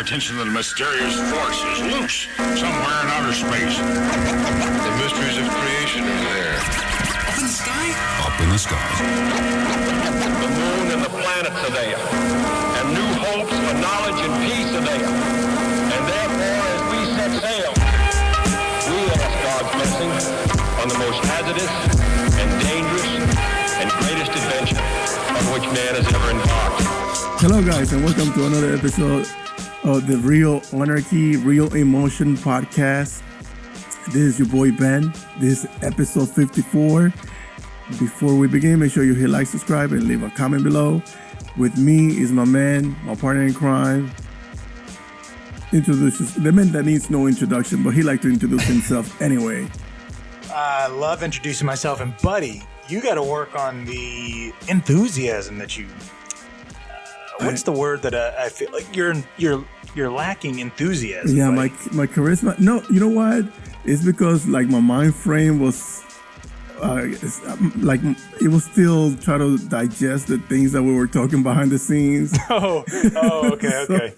attention that a mysterious force is loose somewhere in outer space. The mysteries of creation are there. Up in the sky? Up in the sky. The moon and the planets are there. And new hopes for knowledge and peace are there. And therefore, as we set sail, we ask God's blessing on the most hazardous and dangerous and greatest adventure on which man has ever embarked. Hello guys, and welcome to another episode of the Real Anarchy, Real Emotion podcast. This is your boy Ben. This is episode 54. Before we begin, make sure you hit like, subscribe, and leave a comment below. With me is my man, my partner in crime. The man that needs no introduction, but he likes to introduce himself anyway. I love introducing myself, and buddy, you got to work on the enthusiasm that you. What's the word that I feel like you're lacking enthusiasm? Yeah, my charisma. No, you know what? It's because like my mind frame was like it was still trying to digest the things that we were talking behind the scenes. Okay.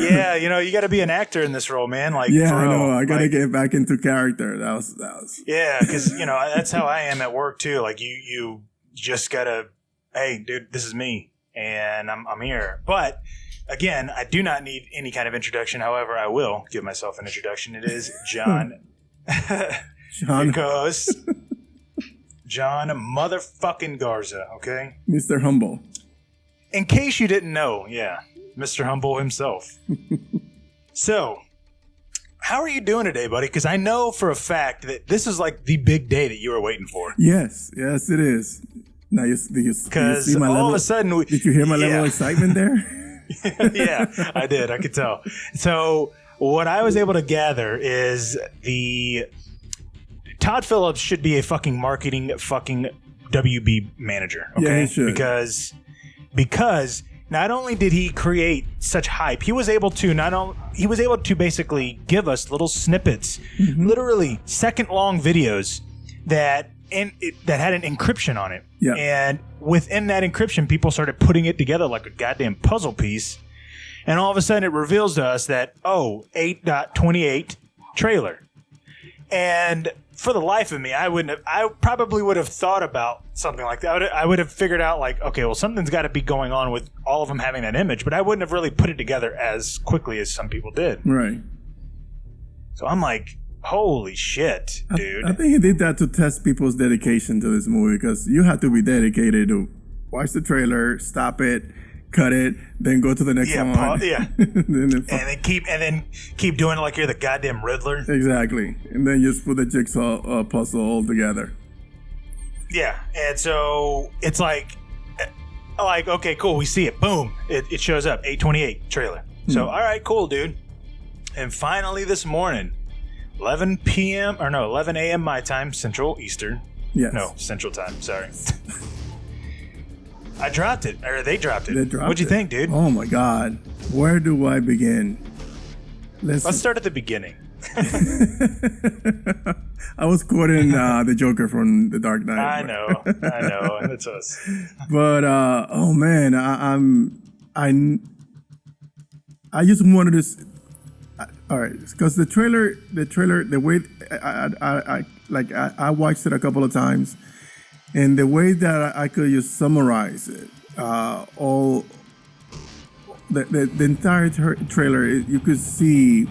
Yeah, you got to be an actor in this role, man. Like, yeah, I know. I got to get back into character. That was. Yeah, because that's how I am at work too. Like you just gotta, hey, dude, this is me. And I'm here. But again, I do not need any kind of introduction. However, I will give myself an introduction. It is John. John. Because John motherfucking Garza, okay? Mr. Humble. In case you didn't know, yeah, Mr. Humble himself. So, how are you doing today, buddy? Because I know for a fact that this is like the big day that you were waiting for. Yes, it is. Now, you see my all level? Of a sudden, did you hear my level of excitement there? Yeah, I did. I could tell. So what I was able to gather is the Todd Phillips should be a fucking marketing fucking WB manager. Okay? Yeah, he should. Because not only did he create such hype, he was able to basically give us little snippets, literally second-long videos that had an encryption on it. Yeah. And within that encryption, people started putting it together like a goddamn puzzle piece. And all of a sudden it reveals to us that, 8.28 trailer. And for the life of me, I probably would have thought about something like that. I would have figured out like, okay, well, something's got to be going on with all of them having that image, but I wouldn't have really put it together as quickly as some people did. Right. So I'm like, holy shit, dude. I think he did that to test people's dedication to this movie, because you have to be dedicated to watch the trailer, stop it, cut it, then go to the next one. and then keep doing it like you're the goddamn Riddler. Exactly. And then just put the jigsaw puzzle all together. Yeah. And so it's like, okay, cool, we see it. Boom. It shows up. 8.28 trailer. So, all right, cool, dude. And finally this morning, 11 a.m. my time, Central Eastern. Yes. No, Central time, sorry. I dropped it, or they dropped it. What'd you think, dude? Oh my God. Where do I begin? Let's start at the beginning. I was quoting the Joker from The Dark Knight. I know, that's us. But, oh man, I just wanted to... All right, because the trailer, the way I watched it a couple of times, and the way that I could just summarize it, all the entire trailer, you could see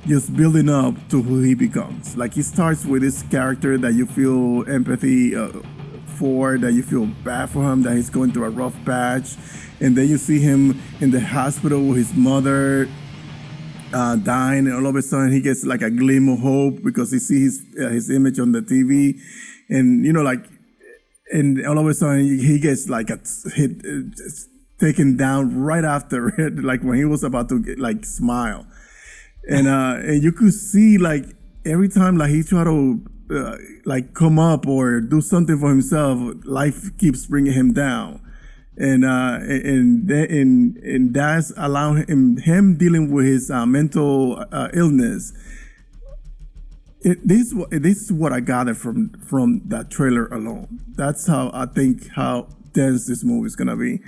just building up to who he becomes. Like, he starts with this character that you feel empathy for, that you feel bad for him, that he's going through a rough patch, and then you see him in the hospital with his mother dying, and all of a sudden he gets like a gleam of hope because he sees his image on the TV, and and all of a sudden he gets like taken down right after it, like when he was about to smile, and you could see like every time like he try to come up or do something for himself, life keeps bringing him down. And that's allowing him dealing with his mental illness. This is what I gathered from that trailer alone. That's how I think how dense this movie is gonna be.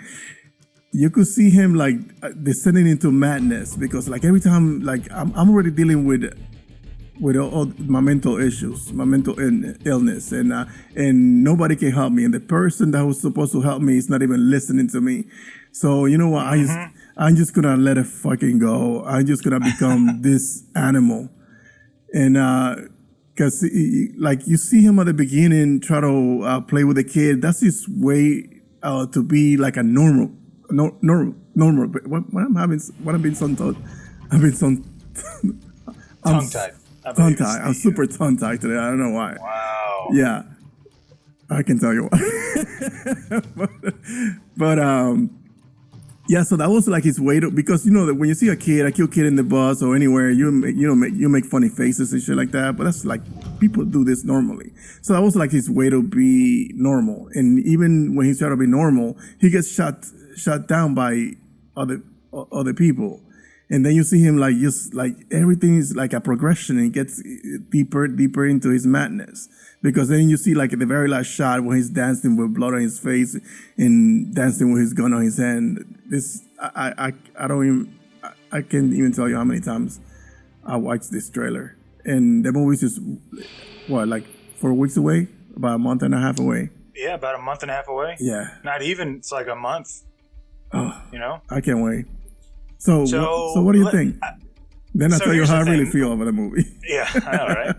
you could see him like descending into madness because like every time like I'm already dealing with all my mental issues, my mental illness, and nobody can help me, and the person that was supposed to help me is not even listening to me. So you know what? I'm just gonna let it fucking go. I'm just gonna become this animal, and because like you see him at the beginning try to play with the kid. That's his way to be like a normal. But what I've been tongue-tied. Tongue-tied. I'm super tongue-tied today. I don't know why. Wow. Yeah. I can tell you why. but yeah, so that was like his way to, because you know that when you see a cute kid in the bus or anywhere, you make funny faces and shit like that. But that's like people do this normally. So that was like his way to be normal. And even when he's trying to be normal, he gets shut down by other people. And then you see him like just like everything is like a progression and gets deeper into his madness. Because then you see like at the very last shot when he's dancing with blood on his face and dancing with his gun on his hand. This I can't even tell you how many times I watched this trailer. And the movie's just like 4 weeks away, about a month and a half away. Yeah, about a month and a half away. Yeah. Not even. It's like a month. Oh, you know? I can't wait. So what do you think? Then I'll tell you how I really feel about the movie. Yeah, I know, right?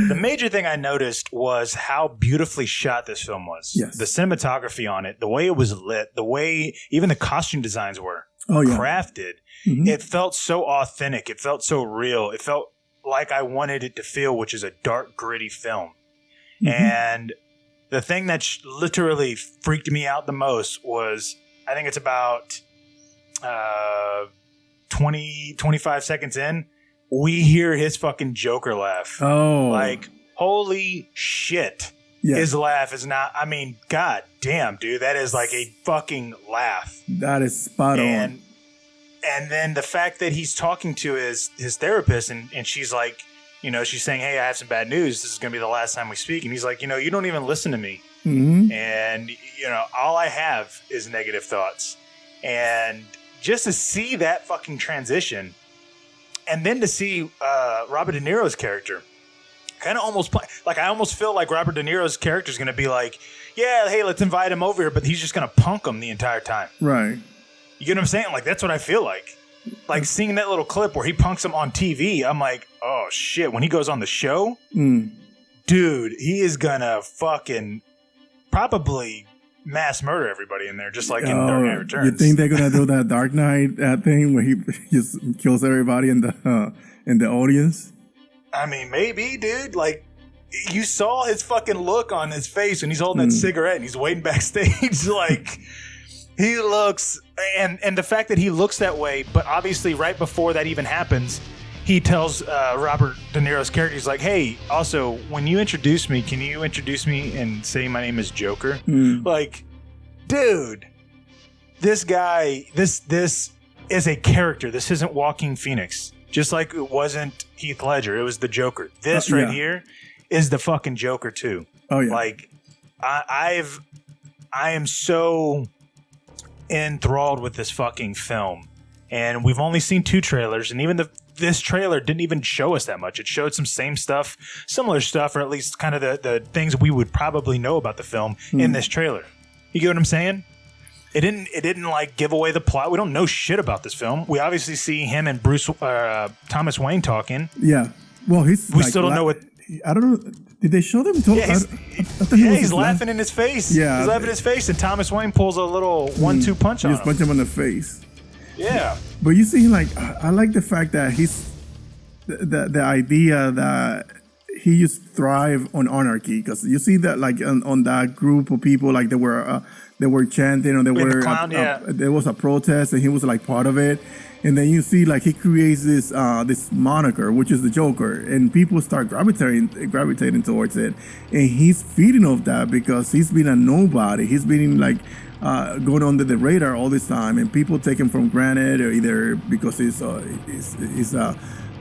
The major thing I noticed was how beautifully shot this film was. Yes. The cinematography on it, the way it was lit, the way even the costume designs were crafted. Mm-hmm. It felt so authentic. It felt so real. It felt like I wanted it to feel, which is a dark, gritty film. Mm-hmm. And the thing that literally freaked me out the most was, I think it's about 25 seconds in, we hear his fucking Joker laugh. Oh. Like, holy shit. Yeah. His laugh is not, I mean, god damn, dude. That is like a fucking laugh. That is spot on. And then the fact that he's talking to his therapist and she's like, you know, she's saying, hey, I have some bad news. This is going to be the last time we speak. And he's like, you know, you don't even listen to me. Mm-hmm. And, you know, all I have is negative thoughts. And just to see that fucking transition, and then to see Robert De Niro's character, kind of almost like I almost feel like Robert De Niro's character is going to be like, yeah, hey, let's invite him over here, but he's just going to punk him the entire time. Right. You get what I'm saying? Like, that's what I feel like. Like, seeing that little clip where he punks him on TV, I'm like, oh, shit. When he goes on the show, dude, he is going to fucking probably mass murder everybody in there, just like in Dark Knight Returns. You think they're going to do that Dark Knight thing where he just kills everybody in the audience? I mean, maybe, dude. Like, you saw his fucking look on his face when he's holding that cigarette and he's waiting backstage. Like, he looks, and the fact that he looks that way, but obviously right before that even happens, he tells Robert De Niro's character, he's like, hey, also, when you introduce me, can you introduce me and say my name is Joker? Like, dude, this guy, this is a character. This isn't Joaquin Phoenix. Just like it wasn't Heath Ledger. It was the Joker. This right here is the fucking Joker too. Oh, yeah. Like, I am so enthralled with this fucking film. And we've only seen 2 trailers, and even this trailer didn't even show us that much. It showed some similar stuff, or at least kind of the things we would probably know about the film in this trailer. You get what I'm saying? It didn't like give away the plot. We don't know shit about this film. We obviously see him and Thomas Wayne talking. Yeah. Well, we still don't know what. I don't know. Did they show them? He's laughing in his face. Yeah, he's laughing in his face, and Thomas Wayne pulls a little 1-2 punch on him. Just punch him in the face. Yeah. But you see, like, I like the fact that he's the idea that he just thrive on anarchy, because you see that like on that group of people, like they were chanting, or there was a protest, and he was like part of it. And then you see like he creates this moniker, which is the Joker, and people start gravitating towards it, and he's feeding off that because he's been a nobody. He's been like going under the radar all this time, and people take him for granted, or either because he's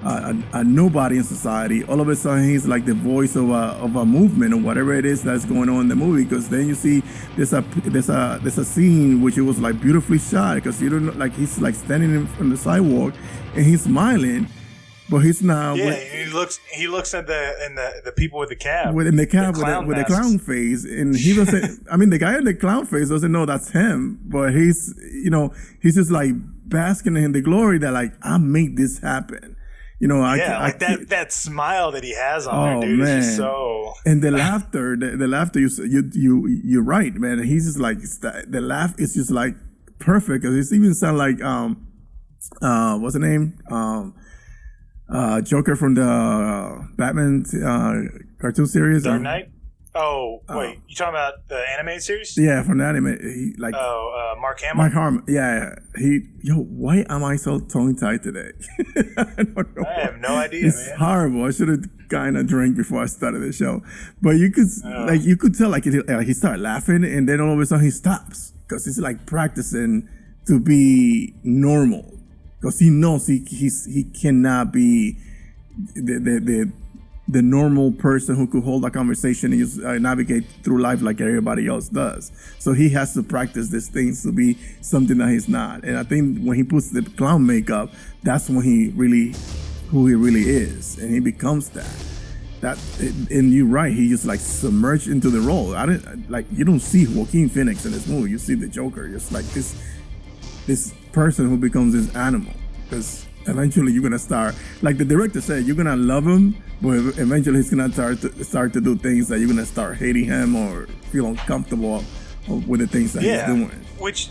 a nobody in society. All of a sudden, he's like the voice of a movement or whatever it is that's going on in the movie. Because then you see there's a scene which it was like beautifully shot, because you don't know, like he's like standing on the sidewalk and he's smiling, but he's not. Yeah, he looks at the people with the cab. With the clown face, and he doesn't. I mean, the guy in the clown face doesn't know that's him, but he's just like basking in the glory that like I made this happen. That smile that he has on there, dude, man. Is just so. And the laughter, the laughter. You're right, man. He's just like the laugh is just like perfect. Because it even sound like what's the name? Joker from the Batman cartoon series. Dark Knight. Oh wait, you talking about the animated series? Yeah, from the anime. He like. Mark Hamill. Mark Hamill. Yeah. Why am I so tongue tied today? I don't know. I have no idea, it's man. Horrible. I should have gotten a drink before I started the show. But you could tell like he started laughing, and then all of a sudden he stops because he's like practicing to be normal, because he knows he cannot be the normal person who could hold a conversation and just navigate through life like everybody else does. So he has to practice these things to be something that he's not. And I think when he puts the clown makeup, that's when who he really is, and he becomes that. And you're right, he just like submerged into the role. You don't see Joaquin Phoenix in this movie. You see the Joker, just like this person who becomes this animal. Because eventually you're gonna start, like the director said, you're gonna love him, but eventually he's gonna start to do things that you're gonna start hating him or feel uncomfortable with the things that he's doing. Which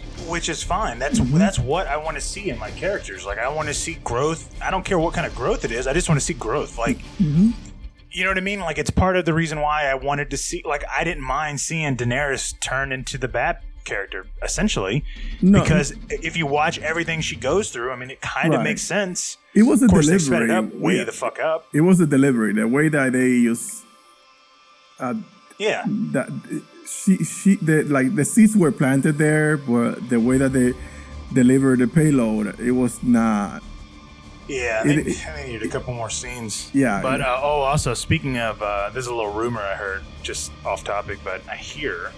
is fine. That's what I want to see in my characters. Like I want to see growth. I don't care what kind of growth it is. I just want to see growth. Like you know what I mean? Like it's part of the reason why I wanted to see. Like I didn't mind seeing Daenerys turn into the Bat character, essentially, because if you watch everything she goes through, I mean, it kind of makes sense. It was a delivery. They sped it up way the fuck up. It was a delivery. The way that they use, that the seeds were planted there, but the way that they delivered the payload, it was not. Yeah, I think they needed a couple more scenes. Yeah, but also speaking of, there's a little rumor I heard, just off topic, but I hear.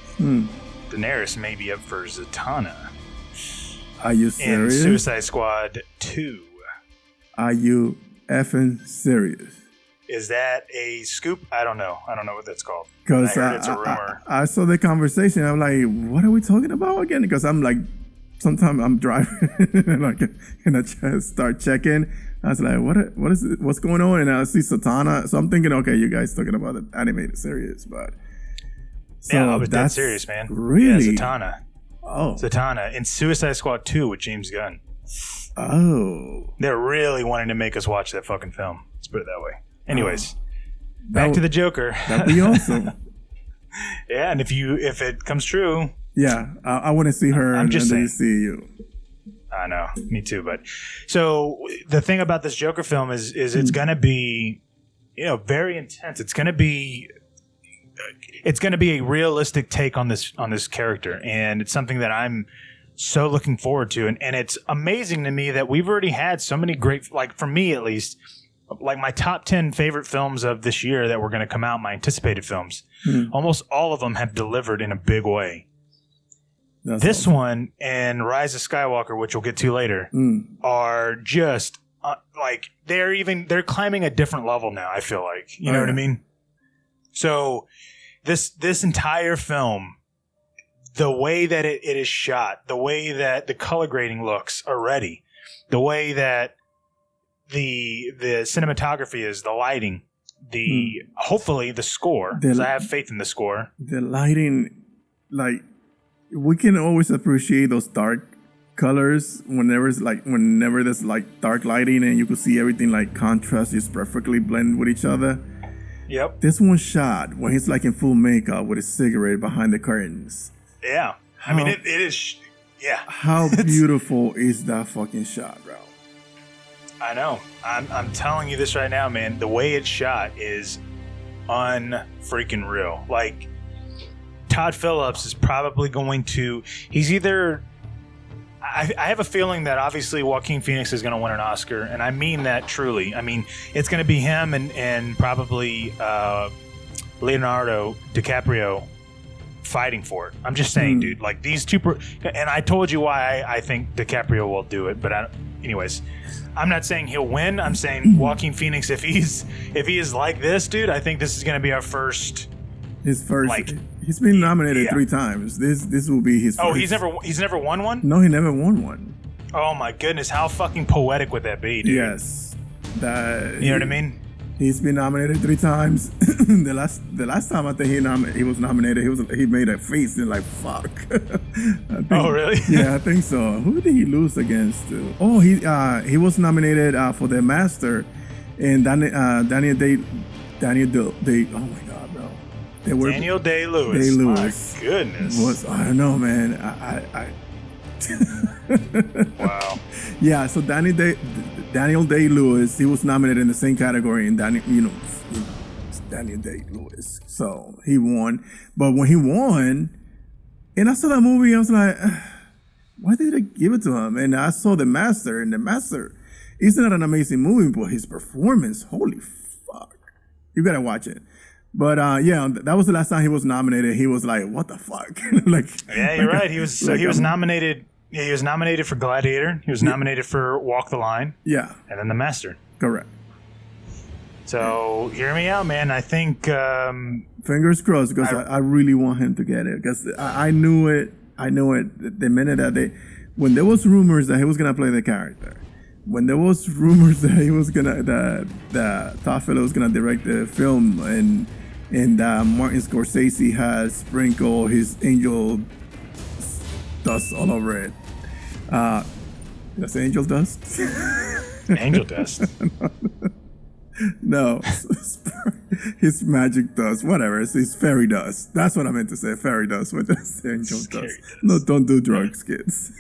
Daenerys may be up for Zatanna. Are you serious? In Suicide Squad 2. Are you effing serious? Is that a scoop? I don't know. I don't know what that's called. Because it's a rumor. I saw the conversation. I'm like, what are we talking about again? Because I'm like, sometimes I'm driving and I just start checking. I was like, what is it? What's going on? And I see Zatanna. So I'm thinking, okay, you guys talking about the animated series, but. So yeah, I was dead serious, man. Really? Yeah, Zatanna. Oh. Zatanna in Suicide Squad 2 with James Gunn. Oh. They're really wanting to make us watch that fucking film. Let's put it that way. Anyways, back to the Joker. That'd be awesome. Yeah, and if it comes true. Yeah, I want to see her I'm just saying. See you. I know, me too. But so the thing about this Joker film is it's going to be, very intense. It's going to be a realistic take on this character, and it's something that I'm so looking forward to. And it's amazing to me that we've already had so many great, like for me at least, like my top 10 favorite films of this year that were going to come out, my anticipated films, almost all of them have delivered in a big way. That's this awesome. One and Rise of Skywalker, which we'll get to later, are just like they're climbing a different level now. I feel like, you know what I mean? So this entire film, the way that it is shot, the way that the color grading looks already, the way that the cinematography is, the lighting, hopefully the score, because I have faith in the score. The lighting, like, we can always appreciate those dark colors whenever there's like dark lighting and you can see everything like contrast is perfectly blend with each other. Yep. This one shot when he's like in full makeup with a cigarette behind the curtains. Yeah. I mean, it is. Yeah. How beautiful is that fucking shot, bro? I know. I'm telling you this right now, man. The way it's shot is unfreaking real. Like, Todd Phillips is probably going to. He's either. I have a feeling that obviously Joaquin Phoenix is going to win an Oscar, and I mean that truly. I mean, it's going to be him and probably Leonardo DiCaprio fighting for it. I'm just saying, dude. Like these two, and I told you why I think DiCaprio will do it. But anyways, I'm not saying he'll win. I'm saying Joaquin Phoenix, if he is like this, dude, I think this is going to be our first. His first. Like, he's been nominated 3 times. This will be his. Oh, first. he's never won one. No, he never won one. Oh my goodness, how fucking poetic would that be, dude? Yes, that. You know what I mean? He's been nominated 3 times. the last time I think he was nominated, he made a face and like fuck. Oh really? Yeah, I think so. Who did he lose against? Oh, he was nominated for the Master, and Daniel Day. Oh my god, bro. Daniel Day-Lewis. Day-Lewis. My goodness. I don't know, man. Wow. Yeah, so Daniel Day-Lewis, he was nominated in the same category, and Daniel Day-Lewis. So he won. But when he won, and I saw that movie, I was like, why did they give it to him? And I saw The Master, and The Master is not an amazing movie, but his performance, holy fuck. You gotta watch it. But yeah, that was the last time he was nominated. He was like, "What the fuck?" Like, yeah, you're right. He was nominated. Yeah, he was nominated for Gladiator. He was nominated for Walk the Line. Yeah, and then The Master. Correct. So hear me out, man. I think fingers crossed, because I really want him to get it, because I knew it. I know it the minute that when there was rumors that he was gonna play the character. When there was rumors that he was gonna that Todd Phillips was gonna direct the film, and Martin Scorsese has sprinkled his angel dust all over it. That's angel dust? Angel dust. No, his magic dust, whatever. It's his fairy dust. That's what I meant to say. Fairy dust, but that's angel dust. No, don't do drugs, kids.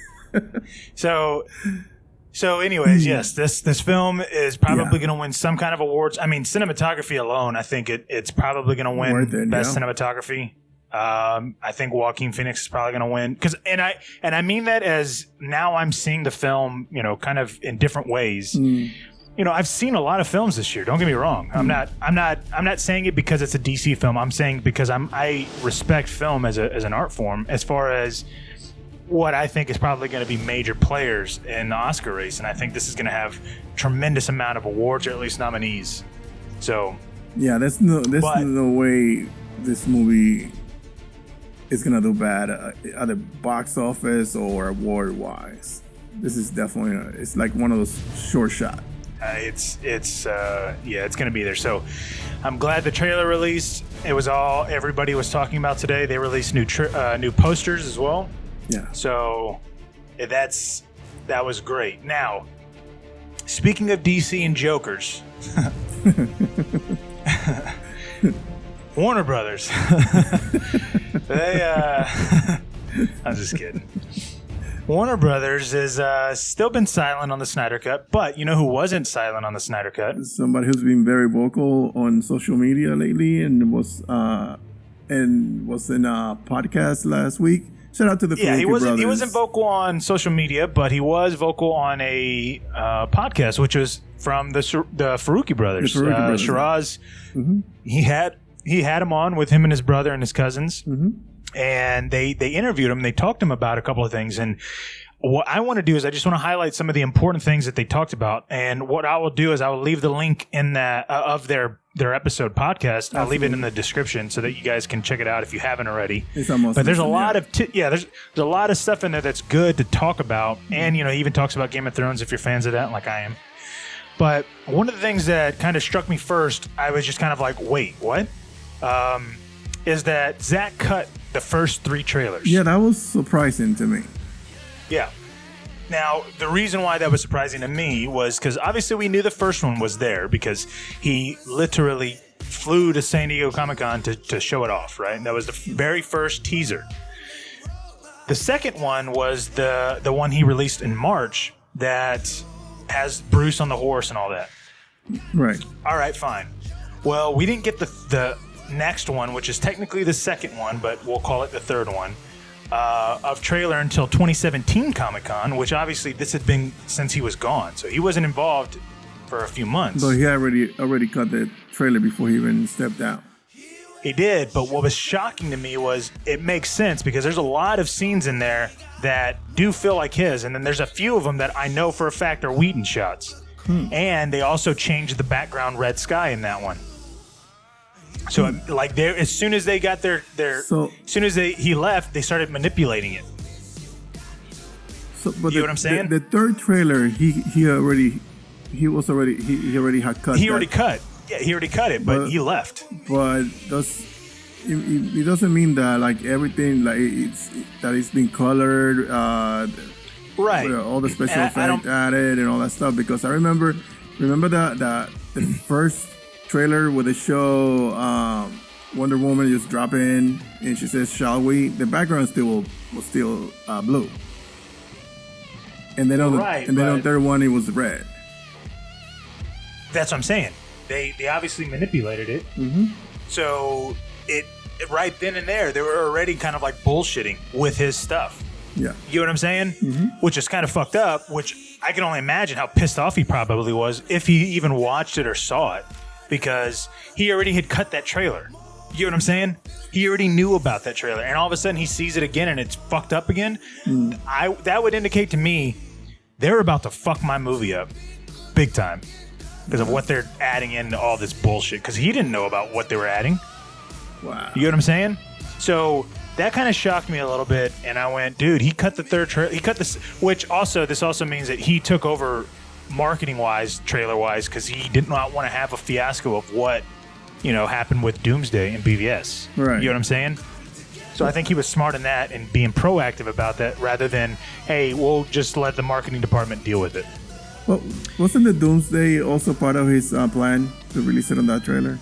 So anyways, yes, this film is probably going to win some kind of awards. I mean, cinematography alone, I think it's probably going to win best cinematography. I think Joaquin Phoenix is probably going to win, and I mean that as now I'm seeing the film, kind of in different ways. I've seen a lot of films this year. Don't get me wrong. I'm not saying it because it's a DC film. I'm saying because I respect film as an art form, as far as what I think is probably going to be major players in the Oscar race, and I think this is going to have tremendous amount of awards, or at least nominees. So yeah, there's no way this movie is going to do bad either box office or award wise. This is definitely it's like one of those short shot. It's going to be there. So I'm glad the trailer released. It was all everybody was talking about today. They released new posters as well. Yeah. So that was great. Now, speaking of DC and Jokers, Warner Brothers, I'm just kidding. Warner Brothers has still been silent on the Snyder Cut, but you know who wasn't silent on the Snyder Cut? Somebody who's been very vocal on social media lately, and was in a podcast last week. Shout out to the Fabian brothers. He wasn't vocal on social media, but he was vocal on a podcast, which was from the Faruqi brothers. The Faruqi brothers. Shiraz. Mm-hmm. He had him on with him and his brother and his cousins, and they interviewed him. They talked to him about a couple of things, and what I want to do is I just want to highlight some of the important things that they talked about. And what I will do is I will leave the link in that of their episode podcast. I'll leave it in the description so that you guys can check it out if you haven't already. But there's a lot of there's a lot of stuff in there that's good to talk about, and he even talks about Game of Thrones if you're fans of that, like I am. But one of the things that kind of struck me first, I was just kind of like, wait, what? Is that Zack cut the first 3 trailers? Yeah, that was surprising to me. Yeah. Now, the reason why that was surprising to me was because obviously we knew the first one was there because he literally flew to San Diego Comic-Con to show it off, right? And that was the very first teaser. The second one was the one he released in March that has Bruce on the horse and all that. Right. All right, fine. Well, we didn't get the next one, which is technically the second one, but we'll call it the third one, of trailer until 2017 Comic-Con, which obviously this had been since he was gone, so he wasn't involved for a few months. So he already cut the trailer before he even stepped down. He did, but what was shocking to me was it makes sense because there's a lot of scenes in there that do feel like his, and then there's a few of them that I know for a fact are Whedon shots. And they also changed the background red sky in that one. So like as soon as they got their as soon as he left, they started manipulating it. So, but you know what I'm saying? The third trailer, he already had cut. He already cut. Yeah, he already cut it, but he left. But it doesn't mean that like everything like it's been colored. Right. All the special effects added and all that stuff. Because I remember the first trailer where they show Wonder Woman just drop in and she says, "Shall we?" The background was still blue. And then on the third one it was red. That's what I'm saying. They obviously manipulated it. Mm-hmm. So it right then and there they were already kind of like bullshitting with his stuff. Yeah. You know what I'm saying? Mm-hmm. Which is kind of fucked up, which I can only imagine how pissed off he probably was if he even watched it or saw it, because he already had cut that trailer. You know what I'm saying? He already knew about that trailer, and all of a sudden he sees it again and it's fucked up again. That would indicate to me they're about to fuck my movie up big time because of what they're adding into all this bullshit, because he didn't know about what they were adding. Wow. You know what I'm saying? So that kind of shocked me a little bit, and I went, dude, he cut the third trailer. He cut this, which also, this also means that he took over marketing-wise, trailer-wise, because he did not want to have a fiasco of what, happened with Doomsday and BVS. Right. You know what I'm saying? So I think he was smart in that and being proactive about that rather than, hey, we'll just let the marketing department deal with it. Well, wasn't the Doomsday also part of his plan to release it on that trailer?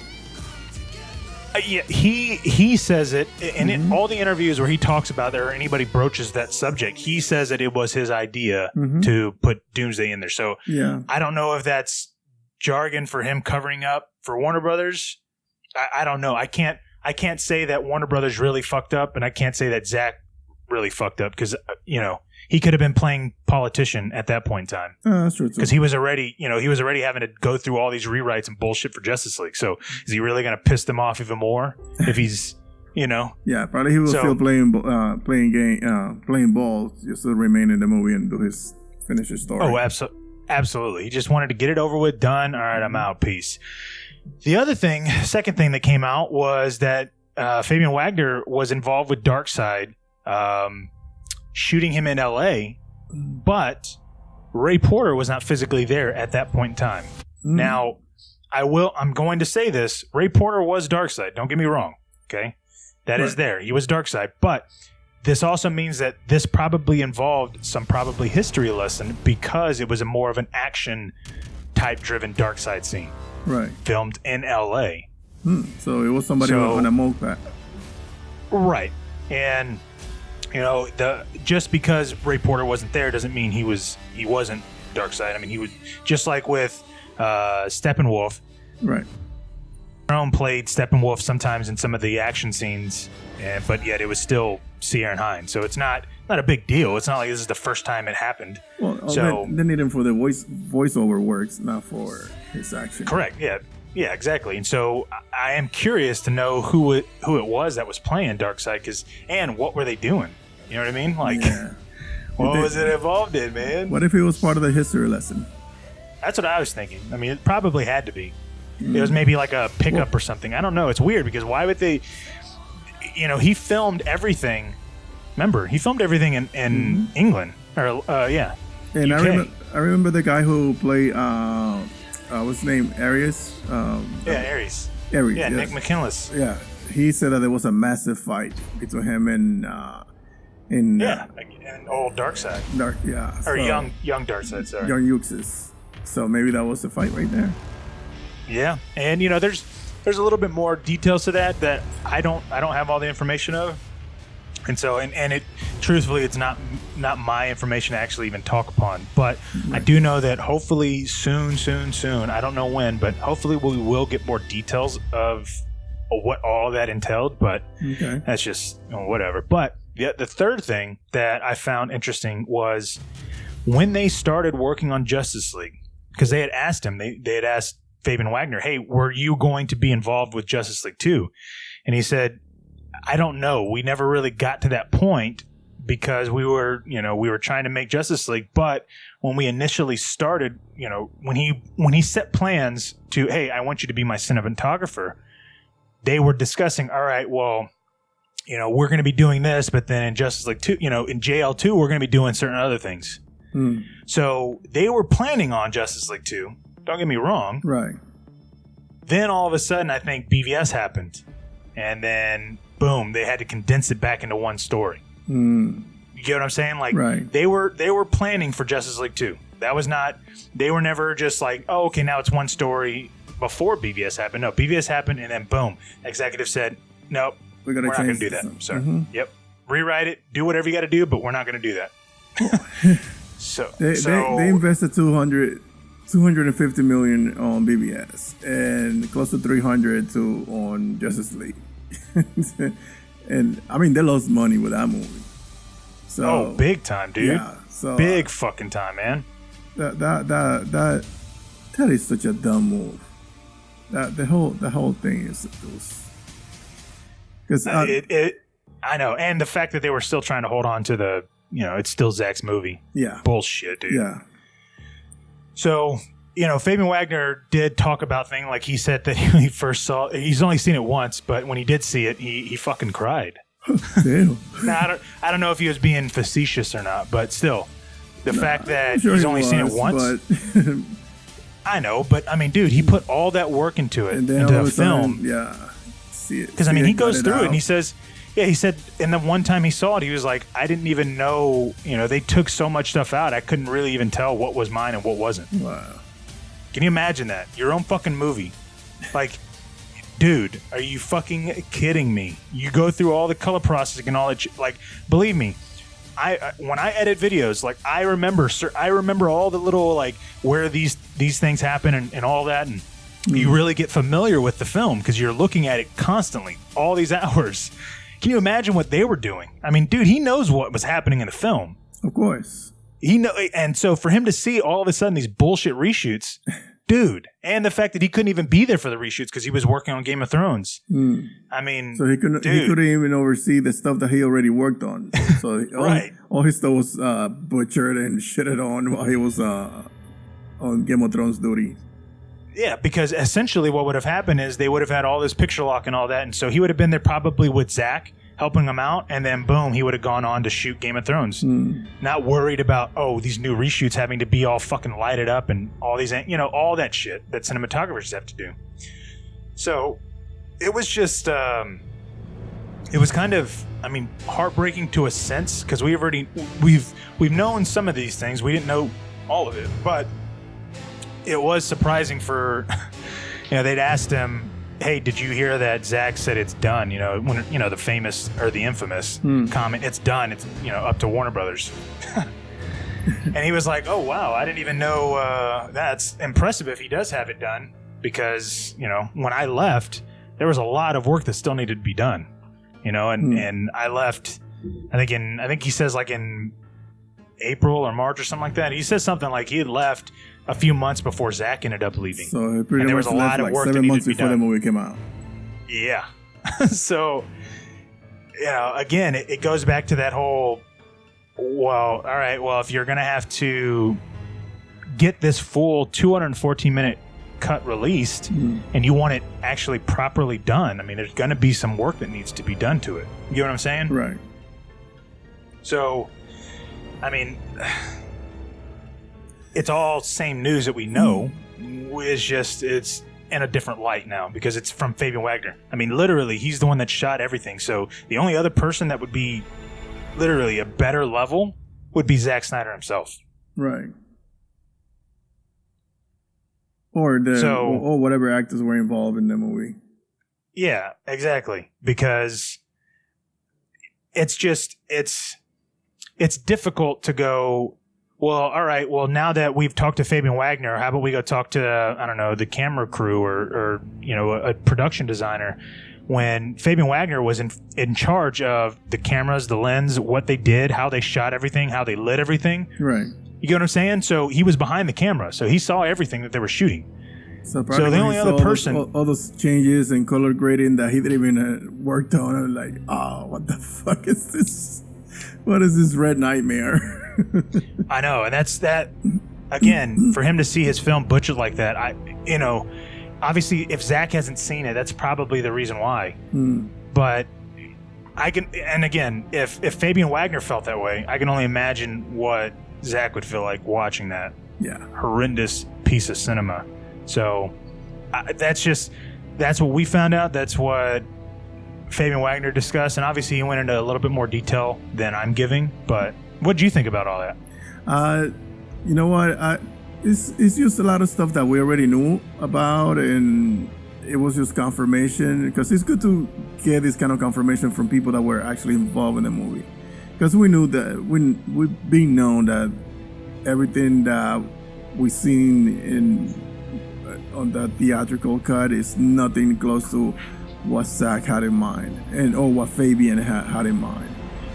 Yeah, he says it, and in all the interviews where he talks about it or anybody broaches that subject, he says that it was his idea to put Doomsday in there. So I don't know if that's jargon for him covering up for Warner Brothers. I don't know. I can't say that Warner Brothers really fucked up, and I can't say that Zack really fucked up because he could have been playing politician at that point in time. That's true. Because he was already having to go through all these rewrites and bullshit for Justice League. So is he really going to piss them off even more if he's, Yeah, probably he was still playing ball just to remain in the movie and finish his story. Oh, absolutely. He just wanted to get it over with, done. All right, I'm out. Peace. The second thing that came out was that Fabian Wagner was involved with Darkseid, shooting him in LA, but Ray Porter was not physically there at that point in time. Now, I'm going to say this. Ray Porter was Darkseid. Don't get me wrong. Okay. That is there. He was Darkseid, but this also means that this probably involved some history lesson because it was a more of an action type driven Darkseid scene. Right. Filmed in LA. So it was somebody on a moped. Right. And just because Ray Porter wasn't there doesn't mean he wasn't Darkseid. I mean, he was just like with Steppenwolf. Right. Jerome played Steppenwolf sometimes in some of the action scenes, but yet it was still C. Aaron Hines. So it's not a big deal. It's not like this is the first time it happened. Well, so they need him for the voiceover works, not for his action. Correct. Yeah. Yeah, exactly. And so I am curious to know who it was that was playing Darkseid, and what were they doing? You know what I mean? Like, what was it involved in, man? What if it was part of the history lesson? That's what I was thinking. I mean, it probably had to be. It was maybe like a pickup or something. I don't know. It's weird because why would they? He filmed everything. Remember, he filmed everything in England. Or And UK. I remember the guy who played what's his name? Ares. Ares. Ares. Yeah, yes. Nick McKinless. Yeah, he said that there was a massive fight between him and and old Darkseid. Or young Darkseid. Sorry, young Euxis. So maybe that was the fight right there. Yeah, and there's a little bit more details to that I don't have all the information of, and so and it truthfully it's not my information to actually even talk upon, but I do know that hopefully soon I don't know when, but hopefully we will get more details of what all that entailed, but that's just whatever. But the third thing that I found interesting was when they started working on Justice League, because they had asked him, they had asked Fabian Wagner, hey, were you going to be involved with Justice League 2? And he said, I don't know. We never really got to that point because we were trying to make Justice League. But when we initially started, when he set plans to, hey, I want you to be my cinematographer, they were discussing, all right, well, we're going to be doing this, but then in Justice League 2, in JL2, we're going to be doing certain other things. So they were planning on Justice League 2. Don't get me wrong. Right. Then all of a sudden, I think BVS happened. And then, boom, they had to condense it back into one story. You get what I'm saying? Like, right. They were planning for Justice League 2. That was not, they were never just like, oh, okay, now it's one story before BVS happened. No, BVS happened, and then boom, executive said, nope, we're not going to do that. So, yep. Rewrite it, do whatever you got to do, but we're not going to do that. They invested 250 million on BBS and close to 300 on Justice League. And I mean, they lost money with that movie. So big time, dude. Yeah, so big fucking time, man. That is such a dumb move. The whole thing is because I know, and the fact that they were still trying to hold on to the, it's still Zack's movie. Yeah, bullshit, dude. Yeah. So, Fabian Wagner did talk about things like he said that he first saw. He's only seen it once, but when he did see it, he fucking cried. Damn. Now, I don't know if he was being facetious or not, but still, the fact that he's only seen it once. But I know, but I mean, dude, he put all that work into it, into the film. See it. Because I mean, he goes through it and he says, he said, and the one time he saw it, he was like, I didn't even know, they took so much stuff out. I couldn't really even tell what was mine and what wasn't. Wow. Can you imagine that? Your own fucking movie. Like, dude, are you fucking kidding me? You go through all the color processing and all that shit. Like, believe me, when I edit videos, like, I remember all the little, like, where these things happen and all that, and you really get familiar with the film because you're looking at it constantly, all these hours. Can you imagine what they were doing? I mean, dude, he knows what was happening in the film. Of course. And so for him to see all of a sudden these bullshit reshoots, dude, and the fact that he couldn't even be there for the reshoots because he was working on Game of Thrones. I mean, so he couldn't even oversee the stuff that he already worked on. So all his stuff was butchered and shitted on while he was on Game of Thrones duty. Yeah, because essentially what would have happened is they would have had all this picture lock and all that, and so he would have been there probably with Zack helping him out, and then boom, he would have gone on to shoot Game of Thrones. Not worried about, these new reshoots having to be all fucking lighted up and all these, all that shit that cinematographers have to do. So it was just, it was kind of, heartbreaking to a sense because we've known some of these things. We didn't know all of it, but it was surprising for, they'd asked him, hey, did you hear that Zack said it's done? When the famous or the infamous comment, it's done. It's up to Warner Brothers. And he was like, oh wow, I didn't even know. That's impressive if he does have it done because when I left, there was a lot of work that still needed to be done. And I left. I think he says like in April or March or something like that. He says something like he had left a few months before Zack ended up leaving. So pretty there was a lot of work 7 months before the movie came out. Yeah. So, again, it goes back to that whole, well, all right, well, if you're going to have to get this full 214-minute cut released and you want it actually properly done, there's going to be some work that needs to be done to it. You know what I'm saying? Right. So, it's all same news that we know. It's just it's in a different light now because it's from Fabian Wagner. Literally, he's the one that shot everything. So the only other person that would be literally a better level would be Zack Snyder himself. Right. Or whatever actors were involved in the movie. Yeah, exactly. Because it's just it's difficult to go, well, all right, well, now that we've talked to Fabian Wagner, how about we go talk to, the camera crew or a production designer? when Fabian Wagner was in charge of the cameras, the lens, what they did, how they shot everything, how they lit everything. Right. You get what I'm saying? So he was behind the camera, so he saw everything that they were shooting. So the only other person, all those changes and color grading that he didn't even worked on, I'm like, oh, what the fuck is this? What is this red nightmare? I know, and that's that. Again, for him to see his film butchered like that, obviously, if Zach hasn't seen it, that's probably the reason why. But I can, and again, if Fabian Wagner felt that way, I can only imagine what Zach would feel like watching that horrendous piece of cinema. So that's what we found out. That's what Fabian Wagner discussed, and obviously he went into a little bit more detail than I'm giving. But what do you think about all that? You know what? It's just a lot of stuff that we already knew about, and it was just confirmation, because it's good to get this kind of confirmation from people that were actually involved in the movie, because we knew that we've been known that everything that we've seen on the theatrical cut is nothing close to what Zack had in mind, or what Fabian had in mind.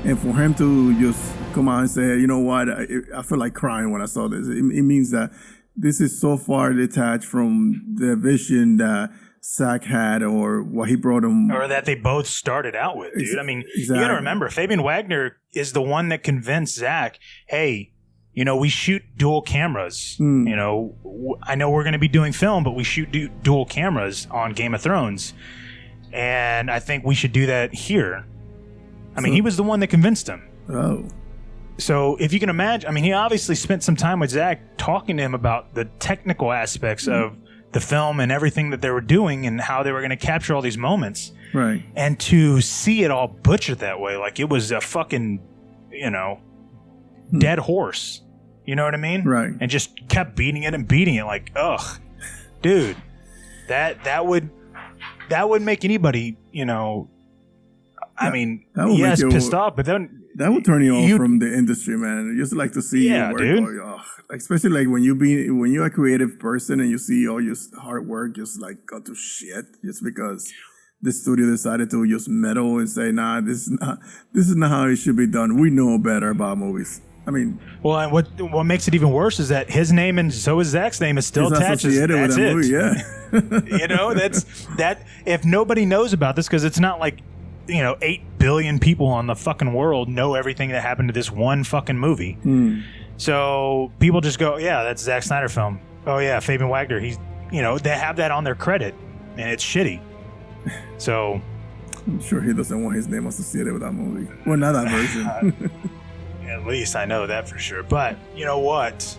And for him to just come out and say, you know what, I feel like crying when I saw this. It means that this is so far detached from the vision that Zack had, or what he brought him, or that they both started out with, dude. I mean, exactly. You got to remember, Fabian Wagner is the one that convinced Zack, hey, we shoot dual cameras. I know we're going to be doing film, but we shoot dual cameras on Game of Thrones. And I think we should do that here. I mean, he was the one that convinced him. Oh. So if you can imagine, I mean, he obviously spent some time with Zack talking to him about the technical aspects of the film and everything that they were doing and how they were going to capture all these moments. Right. And to see it all butchered that way, like it was a fucking, dead horse. You know what I mean? Right. And just kept beating it like, ugh, dude, that would make anybody, I mean, yes, pissed off, but then that would turn you off from the industry, man. You just like to see your work, dude. Especially like when you're a creative person and you see all your hard work just like go to shit just because the studio decided to just meddle and say, nah, this is not how it should be done. We know better about movies. I mean, well, and what makes it even worse is that his name and so is Zach's name is still attached. That's it. Movie, yeah. That's that. If nobody knows about this, because it's not like 8 billion people on the fucking world know everything that happened to this one fucking movie. So people just go, yeah, that's Zack Snyder film. Oh yeah, Fabian Wagner. He's they have that on their credit, and it's shitty. So I'm sure he doesn't want his name associated with that movie. Well, not that version. At least I know that for sure. But you know what?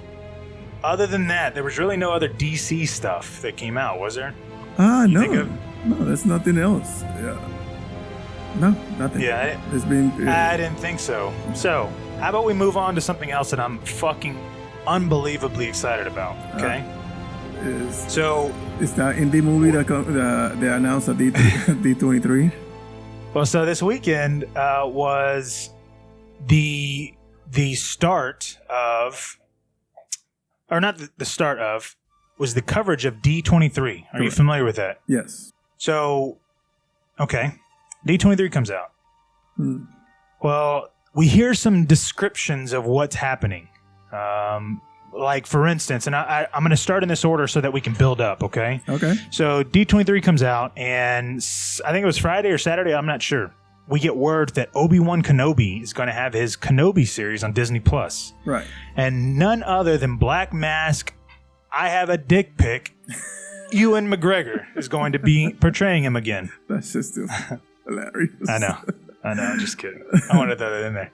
Other than that, there was really no other DC stuff that came out, was there? No. No, there's nothing else. Yeah. No, nothing. Yeah. It's been. I didn't think so. So, how about we move on to something else that I'm fucking unbelievably excited about, okay? Is that indie movie that they announced at D23? Well, so this weekend was the start of, or not the start of, was the coverage of D23. Are you familiar with that? Yes. So, okay, D23 comes out. Well, we hear some descriptions of what's happening. Like, for instance, and I'm going to start in this order so that we can build up, okay? Okay. So D23 comes out, and I think it was Friday or Saturday, I'm not sure. We get word that Obi-Wan Kenobi is going to have his Kenobi series on Disney+. Right. And none other than Black Mask, I have a dick pic, Ewan McGregor is going to be portraying him again. That's just hilarious. I know. I'm just kidding. I wanted to throw that in there.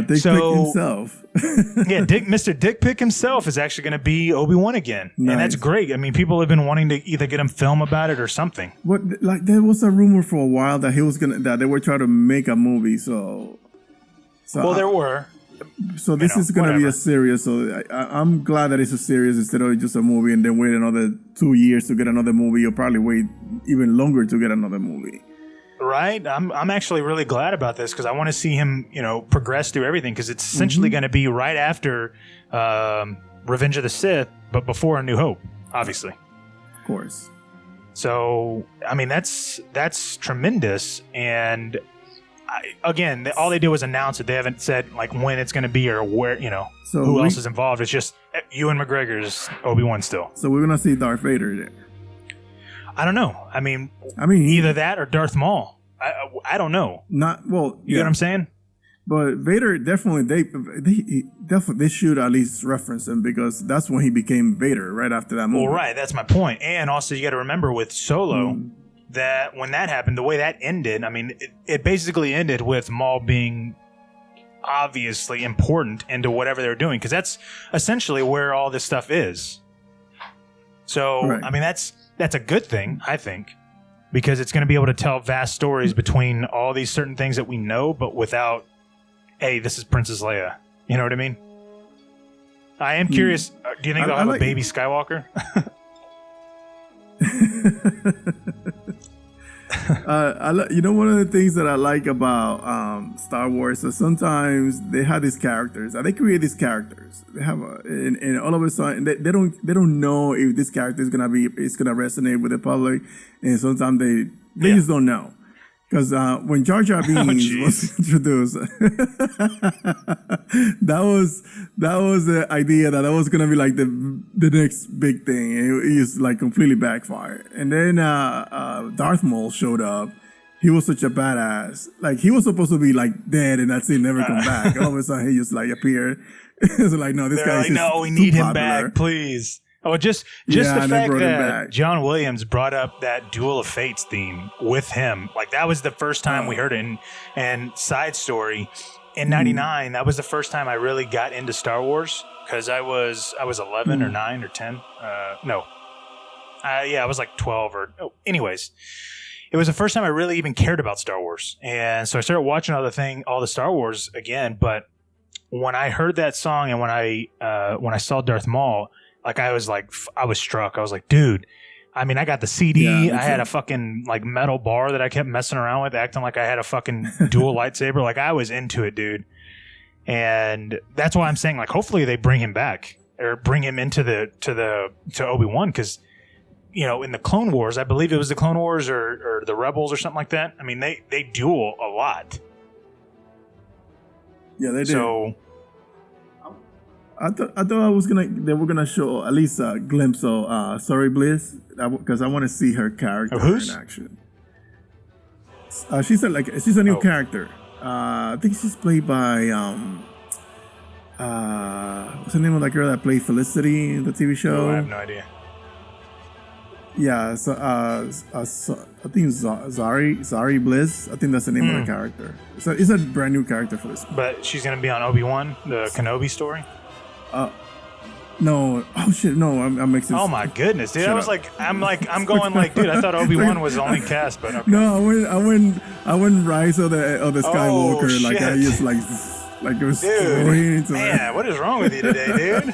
Dick Pic himself. Yeah, Mr. Dick Pic himself is actually going to be Obi-Wan again. Nice. And that's great. I mean, people have been wanting to either get him film about it or something. There was a rumor for a while that that they were trying to make a movie. So there were. So this is going to be a series. So I'm glad that it's a series instead of just a movie and then wait another 2 years to get another movie. You'll probably wait even longer to get another movie. Right. I'm actually really glad about this because I want to see him, progress through everything because it's essentially going to be right after Revenge of the Sith, but before A New Hope, obviously. Of course. So, I mean, that's tremendous. And all they do is announce it. They haven't said like when it's going to be or where, So who else is involved. It's just Ewan McGregor's Obi-Wan still. So we're gonna see Darth Vader there. I don't know. I mean, either that or Darth Maul. I don't know. Not well. You know what I'm saying? But Vader definitely they should at least reference him because that's when he became Vader right after that movie. Well, right. That's my point. And also you got to remember with Solo that when that happened, the way that ended, I mean, it basically ended with Maul being obviously important into whatever they're doing because that's essentially where all this stuff is. So, right. I mean, that's a good thing, I think, because it's going to be able to tell vast stories between all these certain things that we know, but without, hey, this is Princess Leia. You know what I mean? I am curious. Do you think they'll have a baby Skywalker? One of the things that I like about Star Wars is sometimes they have these characters. They create these characters. They have and all of a sudden they don't know if this character is gonna resonate with the public, and sometimes they just don't know. Because when Jar Jar Binks was introduced, that was the idea that was gonna be like the next big thing, and it just like completely backfired. And then Darth Maul showed up. He was such a badass. Like he was supposed to be like dead, and that's it, never come back. All of a sudden, he just like appeared. It's like no, this guy's no, we need him back, please. Oh, just the fact that John Williams brought up that Duel of Fates theme with him, like that was the first time we heard it. And side story, in '99, that was the first time I really got into Star Wars because I was 11 or 9 or 10. I was like 12 anyways. It was the first time I really even cared about Star Wars, and so I started watching all the Star Wars again. But when I heard that song and when I saw Darth Maul. Like I was struck. I was like, dude, I mean, I got the CD. I had a fucking like metal bar that I kept messing around with, acting like I had a fucking dual lightsaber. Like I was into it, dude. And that's why I'm saying like, hopefully they bring him back or bring him into to Obi-Wan. Because, in the Clone Wars, I believe it was the Clone Wars or the Rebels or something like that. I mean, they duel a lot. Yeah, they do. So, I thought they were gonna show at least a glimpse of Sorry Bliss because I want to see her character in action. She's a new character. I think she's played by what's the name of that girl that played Felicity in the TV show? Oh, I have no idea. Yeah, so I think Zari Bliss. I think that's the name of the character. So it's a brand new character for this. But she's gonna be on Obi-Wan, the Kenobi story. No. Oh shit. No, I'm mixing. Oh my goodness, dude! I'm going like, dude. I thought Obi-Wan was the only cast, but okay. No, I went Rise of the Skywalker. Oh, like I just like it was throwing into man, what is wrong with you today, dude?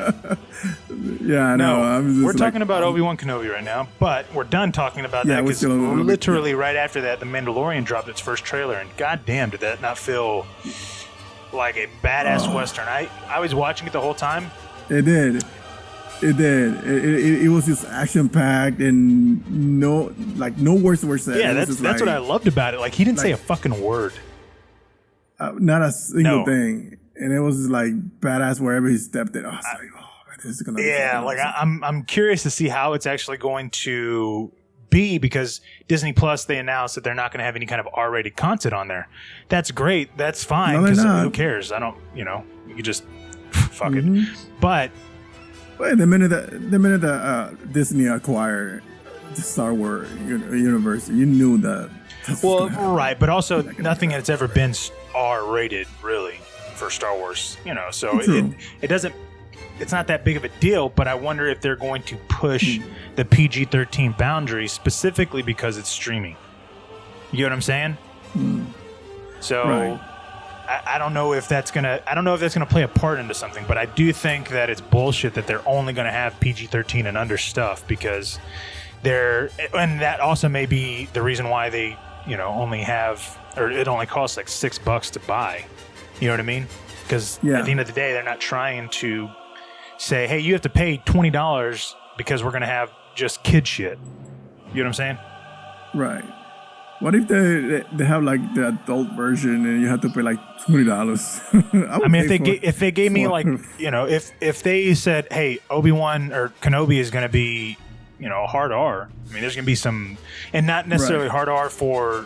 Yeah, no. We're talking about Obi-Wan Kenobi right now, but we're done talking about that because literally right after that, The Mandalorian dropped its first trailer, and goddamn, did that not feel like a badass Western. I was watching it the whole time. It did. It was just action packed and no words were said. Yeah, that's what I loved about it. Like he didn't say a fucking word. Not a single thing, and it was just like badass wherever he stepped in. I was like, oh, this is gonna. Yeah, like I'm curious to see how it's actually going to be because Disney Plus they announced that they're not going to have any kind of R-rated content on there. That's great. That's fine because who cares? I don't. You could just fuck it. But the minute that Disney acquired the Star Wars universe, you knew that. Well, right, but also nothing has ever been R-rated really for Star Wars. So it doesn't. It's not that big of a deal, but I wonder if they're going to push the PG-13 boundary specifically because it's streaming. You know what I'm saying? So right. I don't know if that's gonna play a part into something, but I do think that it's bullshit that they're only gonna have PG-13 and under stuff because and that also may be the reason why they only have, or it only costs like $6 to buy. You know what I mean? Because at the end of the day, they're not trying to say, hey, you have to pay $20 because we're going to have just kid shit. You know what I'm saying? Right. What if they have like the adult version and you have to pay like $20? I mean, if they gave me like, you know, if they said, hey, Obi-Wan or Kenobi is going to be, you know, hard R. I mean, there's going to be some, and not necessarily hard R for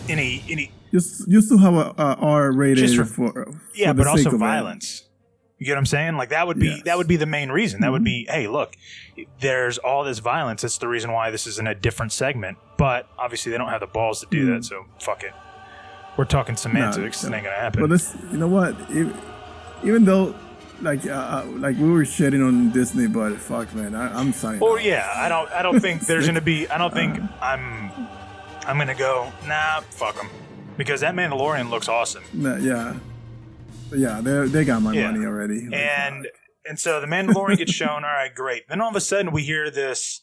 any. Just to have a R rated for yeah, the but also sake of violence. You get what I'm saying? Like that would be the main reason. That would be, hey, look, there's all this violence. That's the reason why this is in a different segment. But obviously, they don't have the balls to do that. So fuck it. We're talking semantics. It ain't gonna happen. But this, you know what? Even though, like we were shitting on Disney, but fuck, man, I'm signing. Well, yeah, I don't think there's gonna be. I don't think I'm gonna go. Nah, fuck them, because that Mandalorian looks awesome. Yeah, they got my money already. And so the Mandalorian gets shown. All right, great. Then all of a sudden we hear this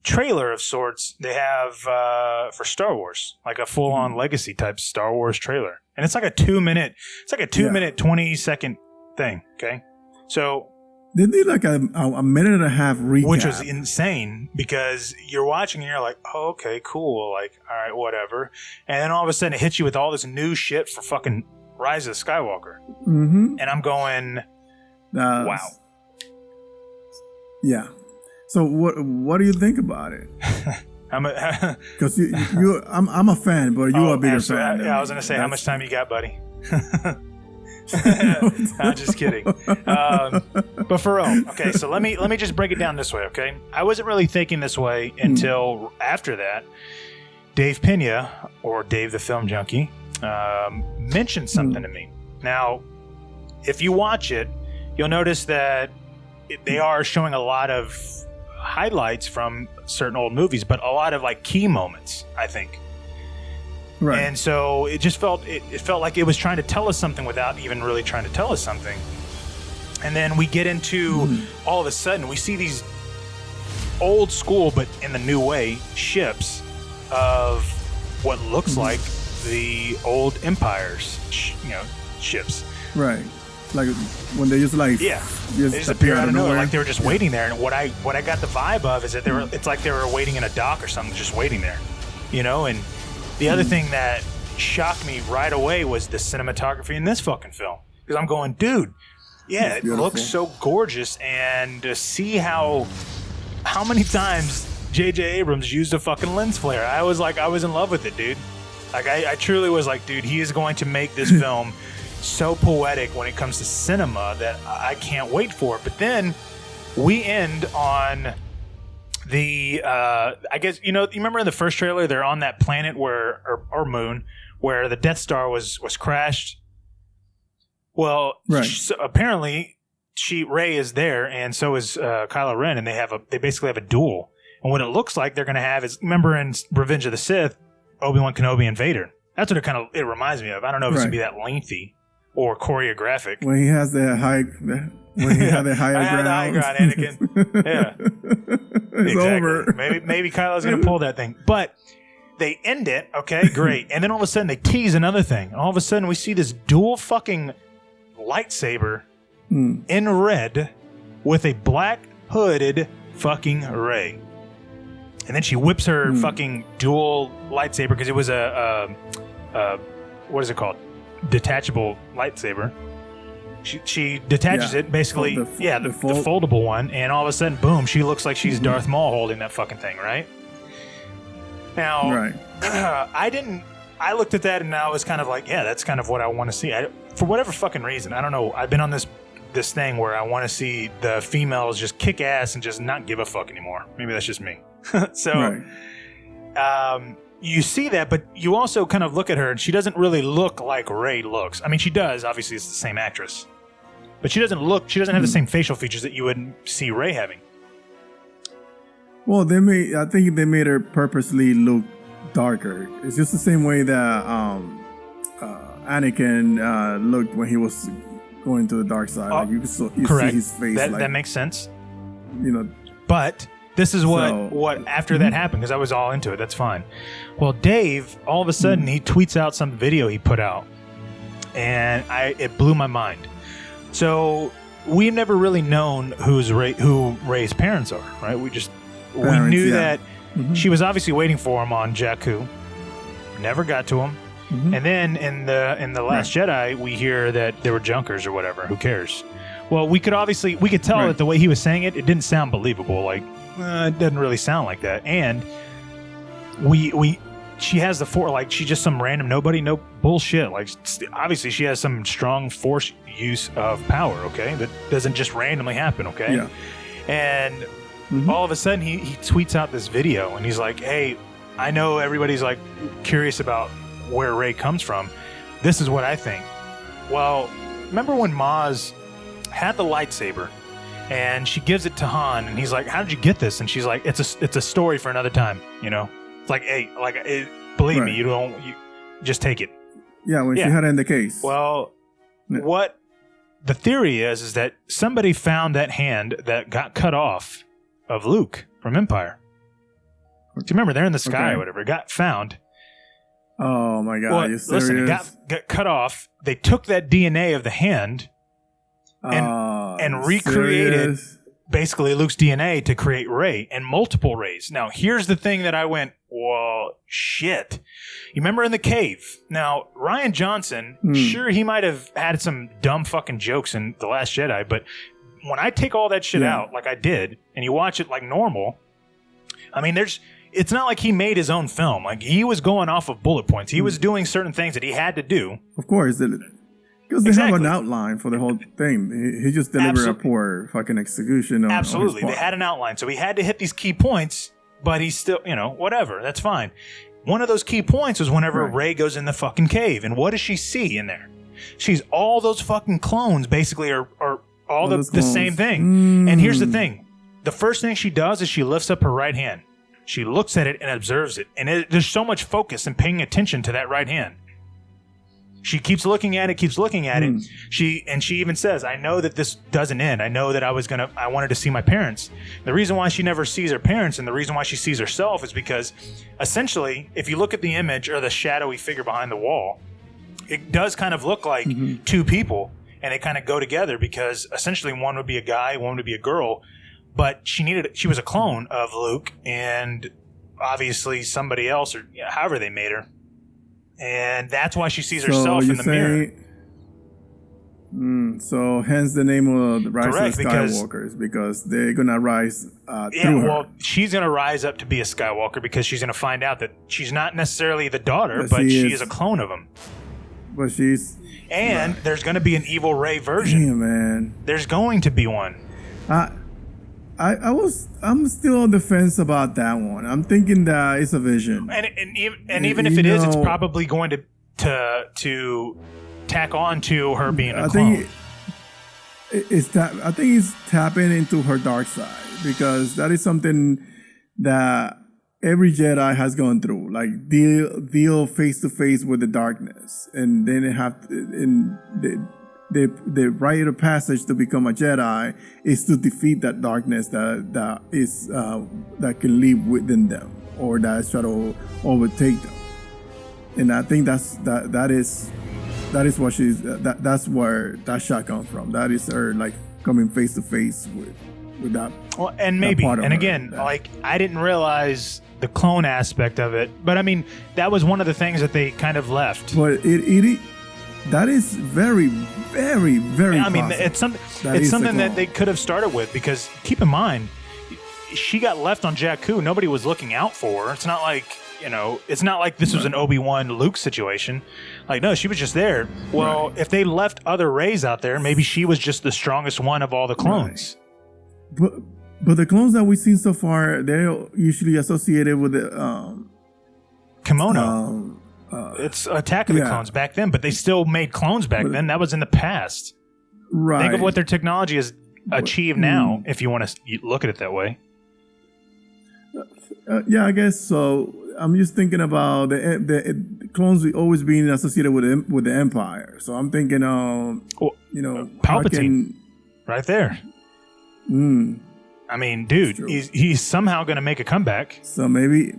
trailer of sorts they have for Star Wars, like a full-on legacy type Star Wars trailer, and it's like a 2 minute, 20-second thing. Okay, so they did like a minute and a half recap, which was insane because you're watching and you're like, oh, okay, cool, like all right, whatever, and then all of a sudden it hits you with all this new shit for fucking Rise of Skywalker. And I'm going, wow. Yeah. So what do you think about it? Because I'm a fan, but you're a bigger fan. Yeah, I was gonna say, how much time you got, buddy? I'm just kidding. But for real, okay. So let me just break it down this way, okay? I wasn't really thinking this way until after that. Dave Pena, or Dave the Film Junkie, mentioned something to me. Now, if you watch it, you'll notice that they are showing a lot of highlights from certain old movies, but a lot of like key moments, I think. Right. And so it just felt like it was trying to tell us something without even really trying to tell us something. And then we get into all of a sudden we see these old school, but in the new way, ships of what looks like the old Empire's, ships. Right. Like when they just they just appear out of nowhere, like they were just waiting there. And what I got the vibe of is that it's like they were waiting in a dock or something, just waiting there, And the other thing that shocked me right away was the cinematography in this fucking film, because I'm going, dude, it looks so gorgeous, and to see how many times J.J. Abrams used a fucking lens flare, I was in love with it, dude. Like I truly was like, dude, he is going to make this film so poetic when it comes to cinema that I can't wait for it. But then we end on the I guess you remember in the first trailer they're on that planet or moon where the Death Star was crashed. Well, so apparently Rey is there, and so is Kylo Ren, and they basically have a duel. And what it looks like they're going to have is, remember in Revenge of the Sith, Obi-Wan Kenobi and Vader. That's what it reminds me of. I don't know if it's going to be that lengthy or choreographic. When he has the high ground, Anakin. Yeah, it's over. Maybe Kylo's going to pull that thing, but they end it. Okay, great. And then all of a sudden they tease another thing, and all of a sudden we see this dual fucking lightsaber in red with a black hooded fucking Rey. And then she whips her fucking dual lightsaber, because it was a what is it called? Detachable lightsaber. She detaches it, basically. The foldable one. And all of a sudden, boom, she looks like she's Darth Maul holding that fucking thing, right? Now, I looked at that and I was kind of like, that's kind of what I want to see. For whatever fucking reason, I don't know. I've been on this thing where I want to see the females just kick ass and just not give a fuck anymore. Maybe that's just me. You see that, but you also kind of look at her and she doesn't really look like Rey looks. I mean, she does. Obviously, it's the same actress. But she doesn't have the same facial features that you would see Rey having. Well, I think they made her purposely look darker. It's just the same way that Anakin looked when he was going to the dark side. Like you see his face. That makes sense. But this is what after that happened, because I was all into it. That's fine. Well, Dave, all of a sudden, he tweets out some video he put out, and it blew my mind. So we've never really known who Rey's parents are, right? we knew yeah. that she was obviously waiting for him on Jakku. Never got to him. And then in the Last Jedi, we hear that there were Junkers or whatever. Who cares? Well, we could tell that the way he was saying it didn't sound believable. Like, it doesn't really sound like that. And she has the Force, like she's just some random nobody, no bullshit. Like, obviously she has some strong Force use of power. Okay, that doesn't just randomly happen. Okay, Yeah. and all of a sudden he tweets out this video and he's like, "Hey, I know everybody's like curious about where Rey comes from. This is what I think." Well, remember when Maz had the lightsaber and she gives it to Han and he's like, "How did you get this?" And she's like, it's a story for another time, you know? It's like, "Hey, believe me, you just take it." Yeah, when she had it in the case. Well, what the theory is that somebody found that hand that got cut off of Luke from Empire. Do you remember they're in the sky or whatever? It got found. Oh my God! Well, You're serious? listen, it got cut off. They took that DNA of the hand and recreated basically Luke's DNA to create Rey and multiple Reys. Now, here's the thing that I went, well, shit. You remember in the cave? Now, Rian Johnson, sure, he might have had some dumb fucking jokes in The Last Jedi, but when I take all that shit out, like I did, and you watch it like normal, I mean, it's not like he made his own film. Like, he was going off of bullet points. He was doing certain things that he had to do. Of course, because they have an outline for the whole thing. He just delivered a poor fucking execution. Absolutely, they had an outline, so he had to hit these key points. But he's still, whatever. That's fine. One of those key points was whenever Rey goes in the fucking cave, and what does she see in there? She's all those fucking clones. Basically, are all the same thing. And here's the thing: the first thing she does is she lifts up her right hand. She looks at it and observes it. And there's so much focus and paying attention to that right hand. She keeps looking at it, She even says, "I know that this doesn't end. I know that I wanted to see my parents." The reason why she never sees her parents and the reason why she sees herself is because essentially, if you look at the image or the shadowy figure behind the wall, it does kind of look like two people, and they kind of go together because essentially one would be a guy, one would be a girl. But she was a clone of Luke and obviously somebody else, or however they made her. And that's why she sees herself in the mirror. So hence the name of the Rise of Skywalkers, because they're going to rise through her. Well, she's going to rise up to be a Skywalker because she's going to find out that she's not necessarily the daughter, but she is a clone of him. But she's... And there's going to be an evil Rey version. Damn, man. There's going to be one. I'm still on the fence about that one. I'm thinking that it's a vision, and even if it is, it's probably going to tack on to her being a clone. I think it's tapping into her dark side, because that is something that every Jedi has gone through, like deal face to face with the darkness, and then the rite of passage to become a Jedi is to defeat that darkness that can live within them, or that is try to overtake them. And I think that is what that's where that shot comes from. That is her like coming face to face with that. Well, and maybe, and again, like I didn't realize the clone aspect of it, but I mean that was one of the things that they kind of left. But that is very, very, very. I mean, it's something that they could have started with, because keep in mind, she got left on Jakku. Nobody was looking out for her. It's not like this was an Obi-Wan Luke situation. Like, no, she was just there. Well, if they left other Reys out there, maybe she was just the strongest one of all the clones. Right. But the clones that we've seen so far, they're usually associated with the kimono. It's Attack of the Clones back then, but they still made clones back then. That was in the past. Right. Think of what their technology has achieved now, if you want to look at it that way. I guess so. I'm just thinking about the clones always being associated with the Empire. So I'm thinking, Palpatine, right there. I mean, dude, he's somehow going to make a comeback. So maybe,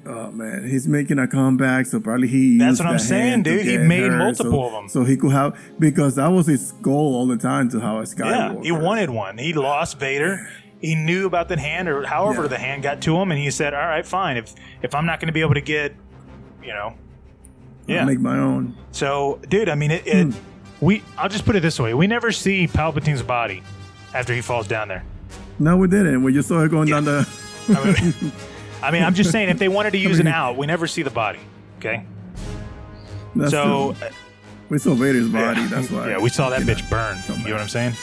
oh man, he's making a comeback. So probably That's what I'm saying, dude. He made multiple of them. So he could have, because that was his goal all the time, to have a Skywalker. Yeah, he wanted one. He lost Vader. he knew about that hand, or however the hand got to him, and he said, "All right, fine. If I'm not going to be able to get, I'll make my own." So, dude, I mean, I'll just put it this way: we never see Palpatine's body after he falls down there. No, we didn't. We just saw it going down the. I mean, I'm just saying, if they wanted to use an out, we never see the body. Okay. That's so true. We saw Vader's body. That's why. Yeah, we saw that bitch burn. You know what I'm saying?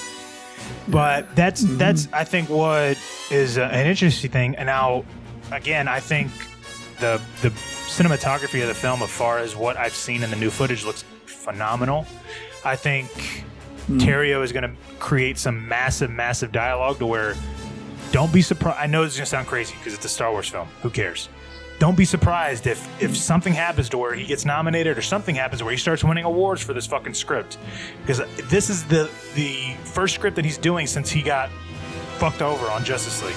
But that's I think what is an interesting thing. And now, again, I think the cinematography of the film, as far as what I've seen in the new footage, looks phenomenal. I think Terrio is going to create some massive dialogue to where, don't be surprised. I know this is going to sound crazy because it's a Star Wars film. Who cares? Don't be surprised if something happens to where he gets nominated, or something happens where he starts winning awards for this fucking script. Because this is the first script that he's doing since he got fucked over on Justice League.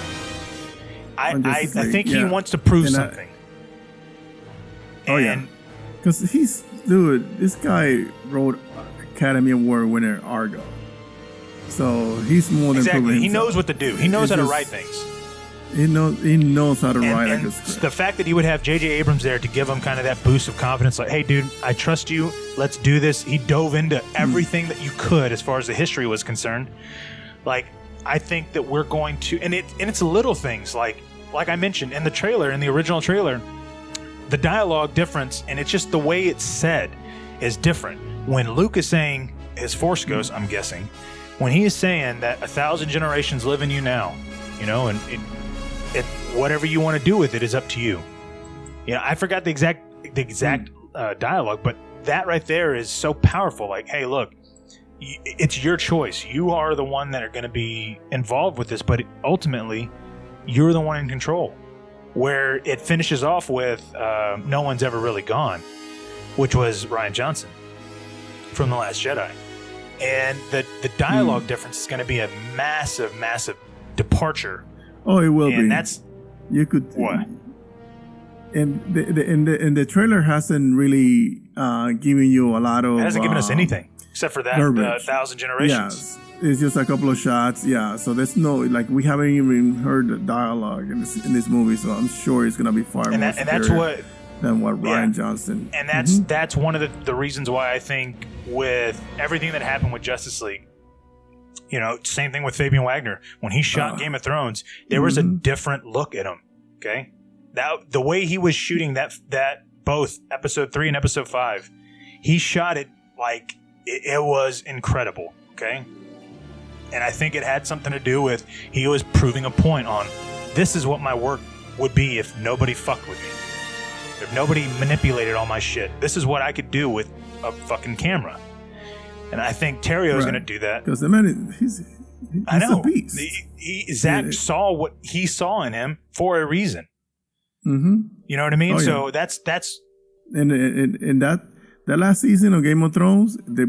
I think he wants to prove something. Because this guy wrote Academy Award winner Argo. So he's more than exactly. He knows what to do. He knows how to write things. He knows how to write a good script. The fact that he would have J.J. Abrams there to give him kind of that boost of confidence, like, hey, dude, I trust you. Let's do this. He dove into everything that you could as far as the history was concerned. Like, I think that we're going to, and it's little things like I mentioned in the trailer, in the original trailer, the dialogue difference, and it's just the way it's said is different. When Luke is saying his Force Ghost, I'm guessing, when he is saying that 1,000 generations live in you now, and whatever you want to do with it is up to you. I forgot the exact dialogue, but that right there is so powerful. Like, hey, look, it's your choice. You are the one that are going to be involved with this, but ultimately, you're the one in control. Where it finishes off with no one's ever really gone, which was Rian Johnson from The Last Jedi. And the dialogue difference is going to be a massive departure. Oh, it will be. And that's what. And the trailer hasn't really given you a lot of. It hasn't given us anything except for that 1,000 generations. Yes, it's just a couple of shots. Yeah, so there's no we haven't even heard the dialogue in this movie. So I'm sure it's gonna be far more superior than what Rian Johnson. And that's one of the reasons why I think with everything that happened with Justice League. Same thing with Fabian Wagner. When he shot Game of Thrones, there was a different look at him. Okay, the way he was shooting that both episode 3 and episode 5, he shot it like it was incredible. Okay, and I think it had something to do with he was proving a point on this is what my work would be if nobody fucked with me, if nobody manipulated all my shit. This is what I could do with a fucking camera. And I think Terrio is going to do that. Because the man, he's a beast. Zach saw what he saw in him for a reason. Mm-hmm. You know what I mean? Oh, so that's. And that last season of Game of Thrones, the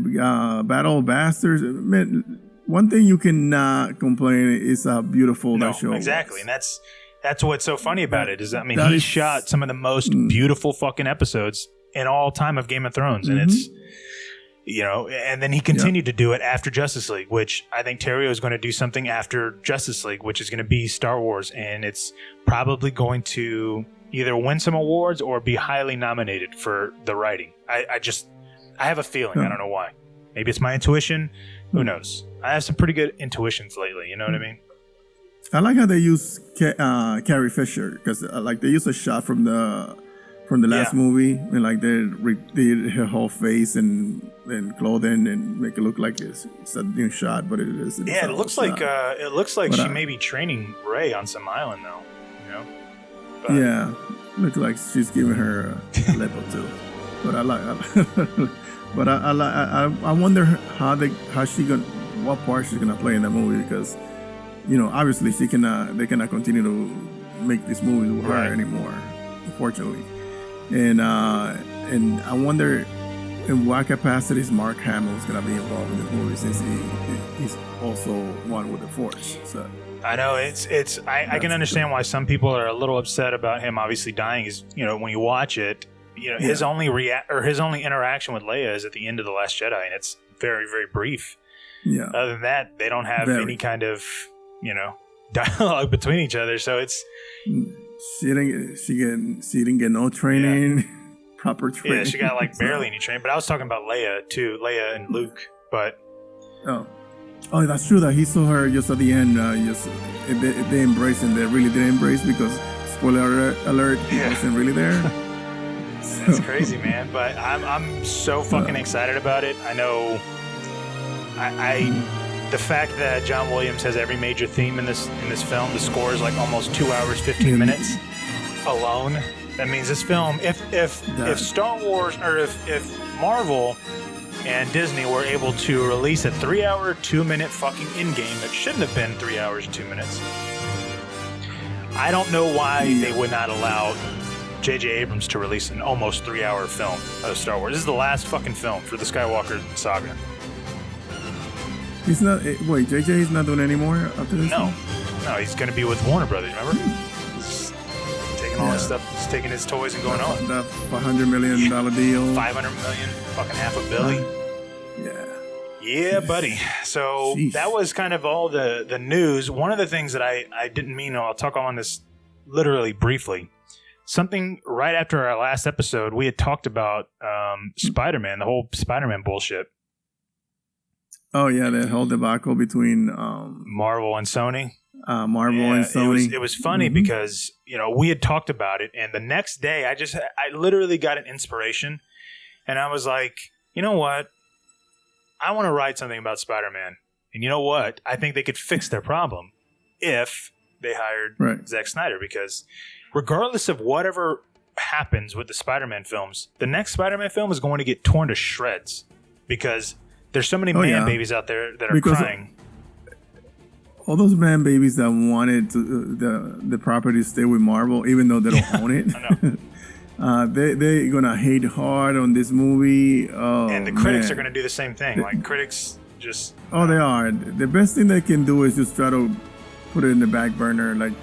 Battle of Bastards. Man, one thing you cannot complain is how beautiful that show exactly, was. And that's what's so funny about it is he shot some of the most beautiful fucking episodes in all time of Game of Thrones, and it's. And then he continued to do it after Justice League, which I think Terrio is going to do something after Justice League, which is going to be Star Wars. And it's probably going to either win some awards or be highly nominated for the writing. I have a feeling. I don't know why. Maybe it's my intuition. Who knows? I have some pretty good intuitions lately. You know what I mean? I like how they use Carrie Fisher because they use a shot from the last movie, and they did her whole face and clothing and make it look like it's a new shot, but it is. It looks like she may be training Rey on some island though. But, looks like she's giving her a lip or two. But I wonder what part she's gonna play in the movie because obviously they cannot continue to make this movie with her anymore, unfortunately. And I wonder in what capacity is Mark Hamill is going to be involved in this movie since he's also one with the Force. So I know I can understand why some people are a little upset about him obviously dying. Is when you watch it, his only interaction with Leia is at the end of The Last Jedi, and it's very very brief. Yeah. Other than that, they don't have any kind of dialogue between each other. So it's she didn't get no training, proper training. yeah, she got like barely any training. But I was talking about Leia too, Leia and Luke. But oh, that's true that he saw her just at the end. They embraced and they really did embrace because spoiler alert, he wasn't really there. That's crazy, man. But I'm so fucking excited about it. I know. The fact that John Williams has every major theme in this film, the score is like almost 2 hours 15 minutes alone. That means this film, if Star Wars or if Marvel and Disney were able to release a 3 hour 2 minute fucking in-game that shouldn't have been 3 hours and 2 minutes, I don't know why they would not allow J.J. Abrams to release an almost 3 hour film of Star Wars. This is the last fucking film for the Skywalker saga. He's not. Wait, JJ is not doing anymore after this? No, he's going to be with Warner Brothers. Remember? He's taking all his stuff. He's taking his toys and going on. That $500 million deal. $500 million, fucking $500 million. Yeah, buddy. So that was kind of all the news. One of the things that I didn't mean. I'll talk on this literally briefly. Something right after our last episode, we had talked about SpiderMan, the whole SpiderMan bullshit. Oh yeah, that whole debacle between Marvel and Sony. Marvel and Sony. It was funny because we had talked about it, and the next day I literally got an inspiration, and I was like, you know what, I want to write something about Spider-Man, and you know what, I think they could fix their problem if they hired Zack Snyder, because regardless of whatever happens with the Spider-Man films, the next Spider-Man film is going to get torn to shreds because there's so many babies out there that are crying. All those man babies that wanted the property to stay with Marvel, even though they don't own it. I know. They're going to hate hard on this movie. Oh, and the critics are going to do the same thing. Like, critics just... Oh, they are. The best thing they can do is just try to put it in the back burner, like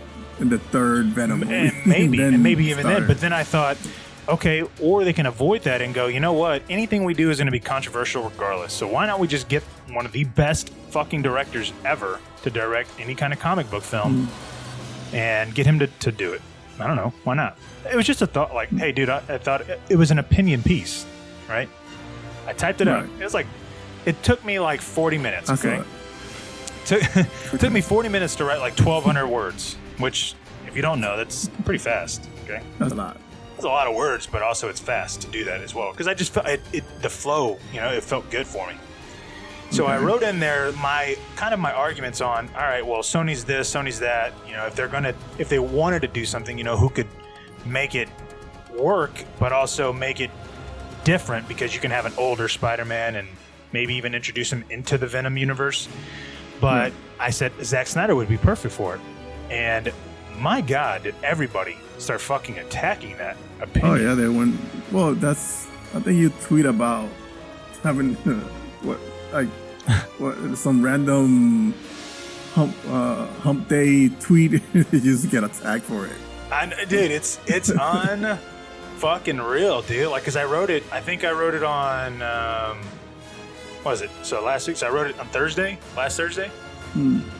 in the third Venom movie. And maybe even then. But then I thought... Okay, or they can avoid that and go, you know what? Anything we do is going to be controversial regardless. So why not we just get one of the best fucking directors ever to direct any kind of comic book film and get him to do it? I don't know. Why not? It was just a thought like, hey, dude, I thought it was an opinion piece, right? I typed it out. It was like, it took me like 40 minutes, okay? It took me 40 minutes to write like 1,200 words, which, if you don't know, that's pretty fast, okay? That's a lot. It's a lot of words, but also it's fast to do that as well. Because I just felt the flow, it felt good for me. So I wrote in there my arguments on, all right, well, Sony's this, Sony's that. If they wanted to do something, who could make it work, but also make it different, because you can have an older Spider-Man and maybe even introduce him into the Venom universe. But I said Zack Snyder would be perfect for it. And my God, did everybody start fucking attacking that opinion. Oh, yeah, they went... Well, I think you tweet about having... some random hump day tweet. You just get attacked for it. Dude, it's fucking real, dude. Like, because I think I wrote it on... what was it? So last week? So I wrote it on last Thursday?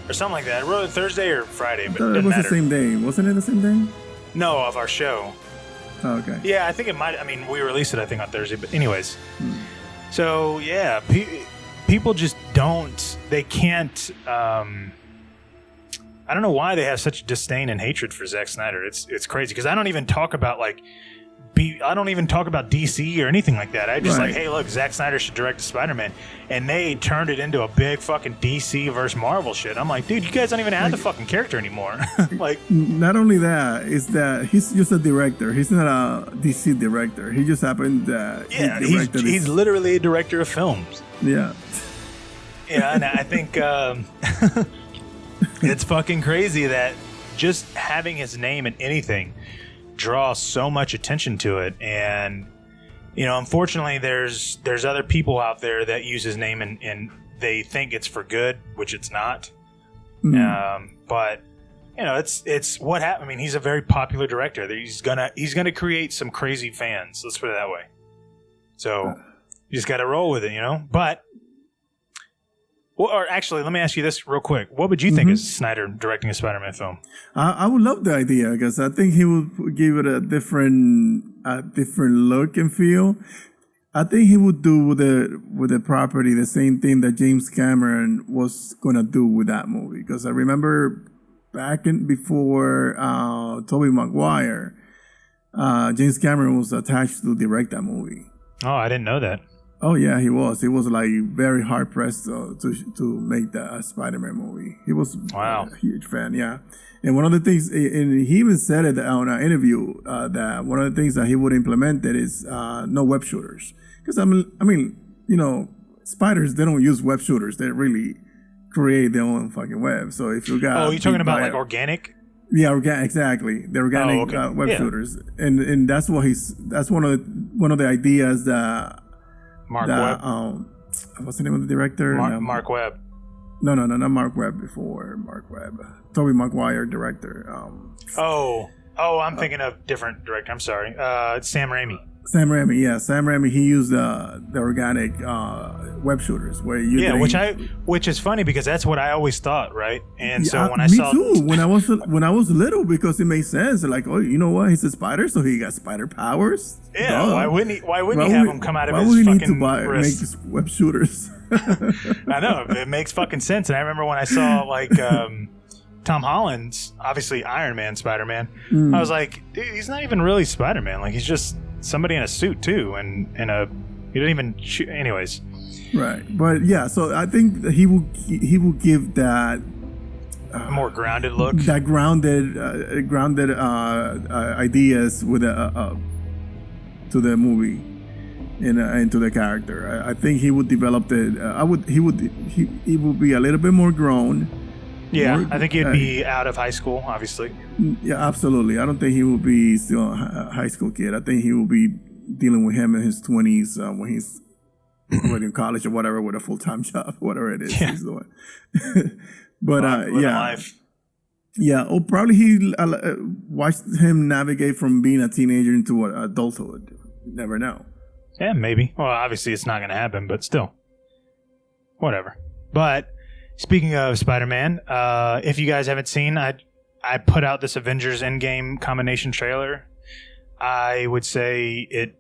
Or something like that. I wrote it Thursday or Friday, but it doesn't matter. The same day. Wasn't it the same day? No, of our show. Oh, okay. Yeah, I think it might. I mean, we released it, I think, on Thursday. But anyways. So, yeah, people just don't. They can't. I don't know why they have such disdain and hatred for Zack Snyder. It's crazy. Because I don't even talk about, I don't even talk about DC or anything like that. I just hey, look, Zack Snyder should direct Spider-Man. And they turned it into a big fucking DC versus Marvel shit. I'm like, dude, you guys don't even have the fucking character anymore. Not only that, is that he's just a director. He's not a DC director. He just happened that he's literally a director of films. Yeah. Yeah, and I think it's fucking crazy that just having his name in anything draws so much attention to it. And unfortunately there's other people out there that use his name and they think it's for good, which it's not. But it's what happened. I mean, he's a very popular director. He's gonna create some crazy fans, let's put it that way. So you just gotta roll with it, But Well, or actually, let me ask you this real quick. What would you think of Snyder directing a Spider-Man film? I would love the idea because I think he would give it a different look and feel. I think he would do with the property the same thing that James Cameron was gonna do with that movie. Because I remember before Tobey Maguire, James Cameron was attached to direct that movie. Oh, I didn't know that. Oh yeah, he was. He was like very hard pressed to make the Spider-Man movie. He was a huge fan. Yeah, and one of the things, and he even said it on an interview that one of the things that he would implement that is no web shooters. Because I mean, you know, spiders, they don't use web shooters. They really create their own fucking web. So if you got you're talking about like organic. Yeah, exactly. The organic web shooters, and that's what that's one of the ideas that Mark Webb. What's the name of the director? Mark Webb. No, not Mark Webb. Before Mark Webb, Tobey Maguire director. I'm thinking of different director. I'm sorry. Sam Raimi. Sam Raimi, yeah. Sam Raimi, he used the organic web shooters where you which is funny because that's what I always thought, right? And so when me too. When I was little, because it made sense. Like, oh, you know what? He's a spider, so he got spider powers. Yeah. Duh. Why wouldn't he have him come out of his fucking wrist? Make web shooters? I know, it makes fucking sense. And I remember when I saw like Tom Holland's obviously Iron Man, Spider-Man. I was like, dude, he's not even really Spider-Man. Like, he's just somebody in a suit too, and he didn't even shoot. Anyways, right? But yeah, so I think that he will give that a more grounded look, that grounded ideas with to the movie and to the character. I think he would develop he would be a little bit more grown. Yeah, I think he'd be out of high school, obviously. Yeah, absolutely. I don't think he will be still a high school kid. I think he will be dealing with him in his 20s when he's in college or whatever with a full-time job, whatever it is he's doing. But life. Yeah, or probably he watched him navigate from being a teenager into adulthood. Never know. Yeah, maybe. Well, obviously it's not going to happen, but still. Whatever. But speaking of Spider-Man, if you guys haven't seen, I put out this Avengers Endgame combination trailer. I would say it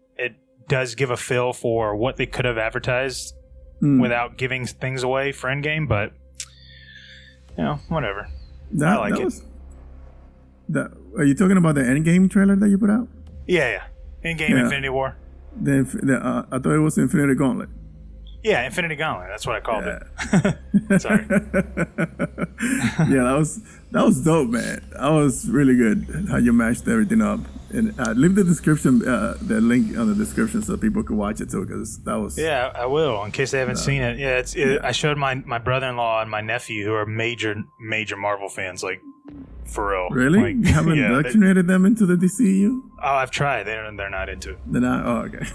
does give a feel for what they could have advertised without giving things away for Endgame, but whatever. I like it. Are you talking about the Endgame trailer that you put out? Yeah. Endgame Infinity War. I thought it was Infinity Gauntlet. Yeah, Infinity Gauntlet. That's what I called it. Sorry. Yeah, that was dope, man. That was really good how you mashed everything up. And leave the description, the link on the description so people can watch it too, because that was. Yeah, I will in case they haven't seen it. Yeah, I showed my brother-in-law and my nephew who are major Marvel fans, like for real. Really? Like, you haven't indoctrinated them into the DCU? Oh, I've tried. They're not into it. They're not. Oh, okay.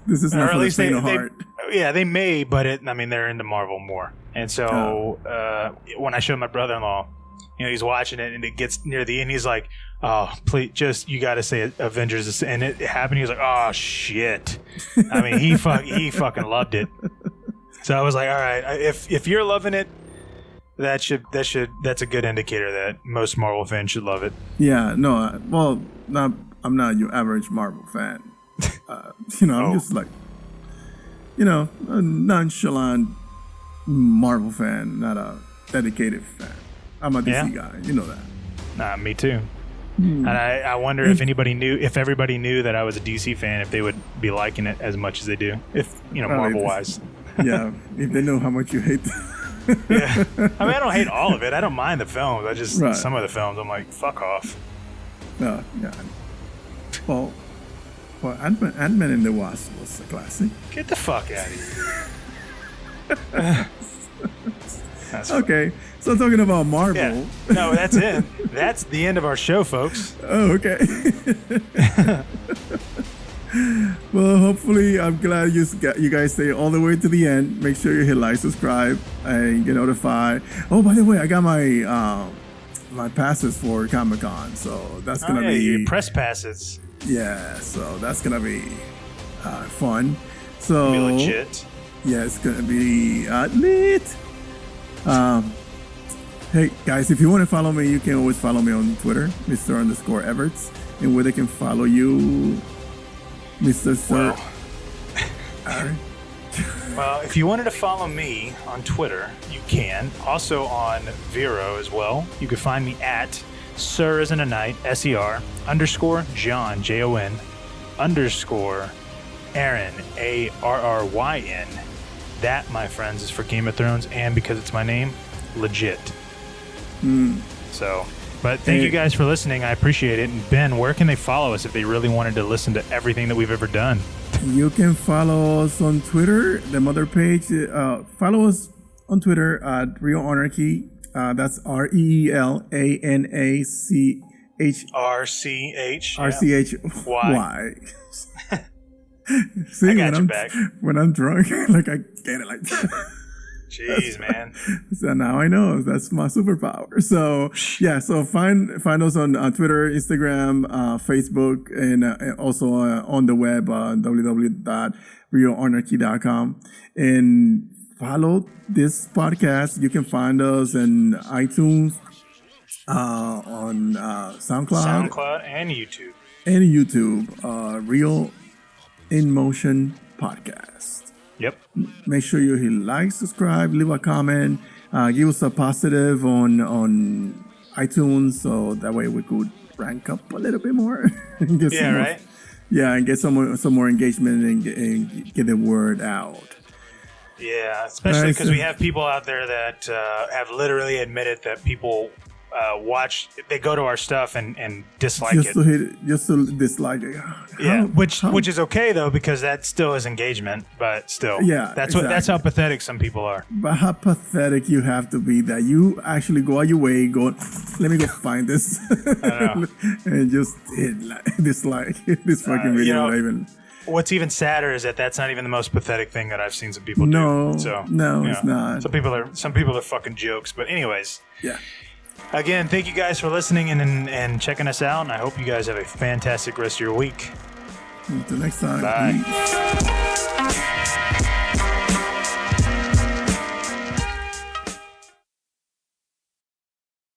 This is not for the faint of heart. Yeah, they may, but they're into Marvel more. And so when I showed my brother-in-law, he's watching it, and it gets near the end, he's like, "Oh, please, you got to say Avengers," and it happened. He was like, "Oh shit!" He fucking loved it. So I was like, "All right, if you're loving it, that's a good indicator that most Marvel fans should love it." Yeah, no, I'm not your average Marvel fan. I'm just like, a nonchalant Marvel fan, not a dedicated fan. I'm a DC guy, you know that. Nah, me too. And I wonder if everybody knew that I was a DC fan, if they would be liking it as much as they do, Marvel wise. Yeah, if they know how much you hate them. Yeah, I don't hate all of it. I don't mind the films. I just some of the films, I'm like, fuck off. No, yeah. Well, Ant-Man and the Wasp was a classic. Get the fuck out of here. Okay, so talking about Marvel. Yeah. No, that's it. That's the end of our show, folks. Oh, okay. Well, hopefully, I'm glad you guys stay all the way to the end. Make sure you hit like, subscribe, and get notified. Oh, by the way, I got my passes for Comic-Con, so that's gonna be your press passes. Yeah, so that's gonna be fun. So be legit. Yeah, it's gonna be lit. Hey guys, if you want to follow me, you can always follow me on Twitter, Mr_Everts, and where they can follow you, Mr. Sir. Well, if you wanted to follow me on Twitter, you can. Also on Vero as well. You can find me at Sir Isn't a Knight, SER, _John, JON, _Aaron, ARRYN. That, my friends, is for Game of Thrones, and because it's my name, legit. So, but thank you guys for listening. I appreciate it. And Ben, where can they follow us if they really wanted to listen to everything that we've ever done? You can follow us on Twitter, the mother page. Follow us on Twitter at Real Anarchy. That's REELANACHRCHY. See, I got your back. When I'm drunk, like I get it like that. Jeez, man. So now I know that's my superpower. So yeah, so find us on Twitter, Instagram, Facebook, and also on the web, www.realanarchy.com, and follow this podcast. You can find us on iTunes, on SoundCloud and YouTube. Real in Motion Podcast. Yep. Make sure you hit like, subscribe, leave a comment, give us a positive on iTunes, so that way we could rank up a little bit more. And get and get some more engagement and get the word out. Yeah, especially because we have people out there that have literally admitted that people they go to our stuff and dislike just to dislike it. Which is okay though, because that still is engagement, but still, that's how pathetic some people are. But how pathetic you have to be that you actually go out your way, let me go find this, and just dislike this fucking video. What's even sadder is that that's not even the most pathetic thing that I've seen some people do. So it's not. Some people are fucking jokes. But anyways, yeah. Again, thank you guys for listening and checking us out, and I hope you guys have a fantastic rest of your week. Until next time. Bye.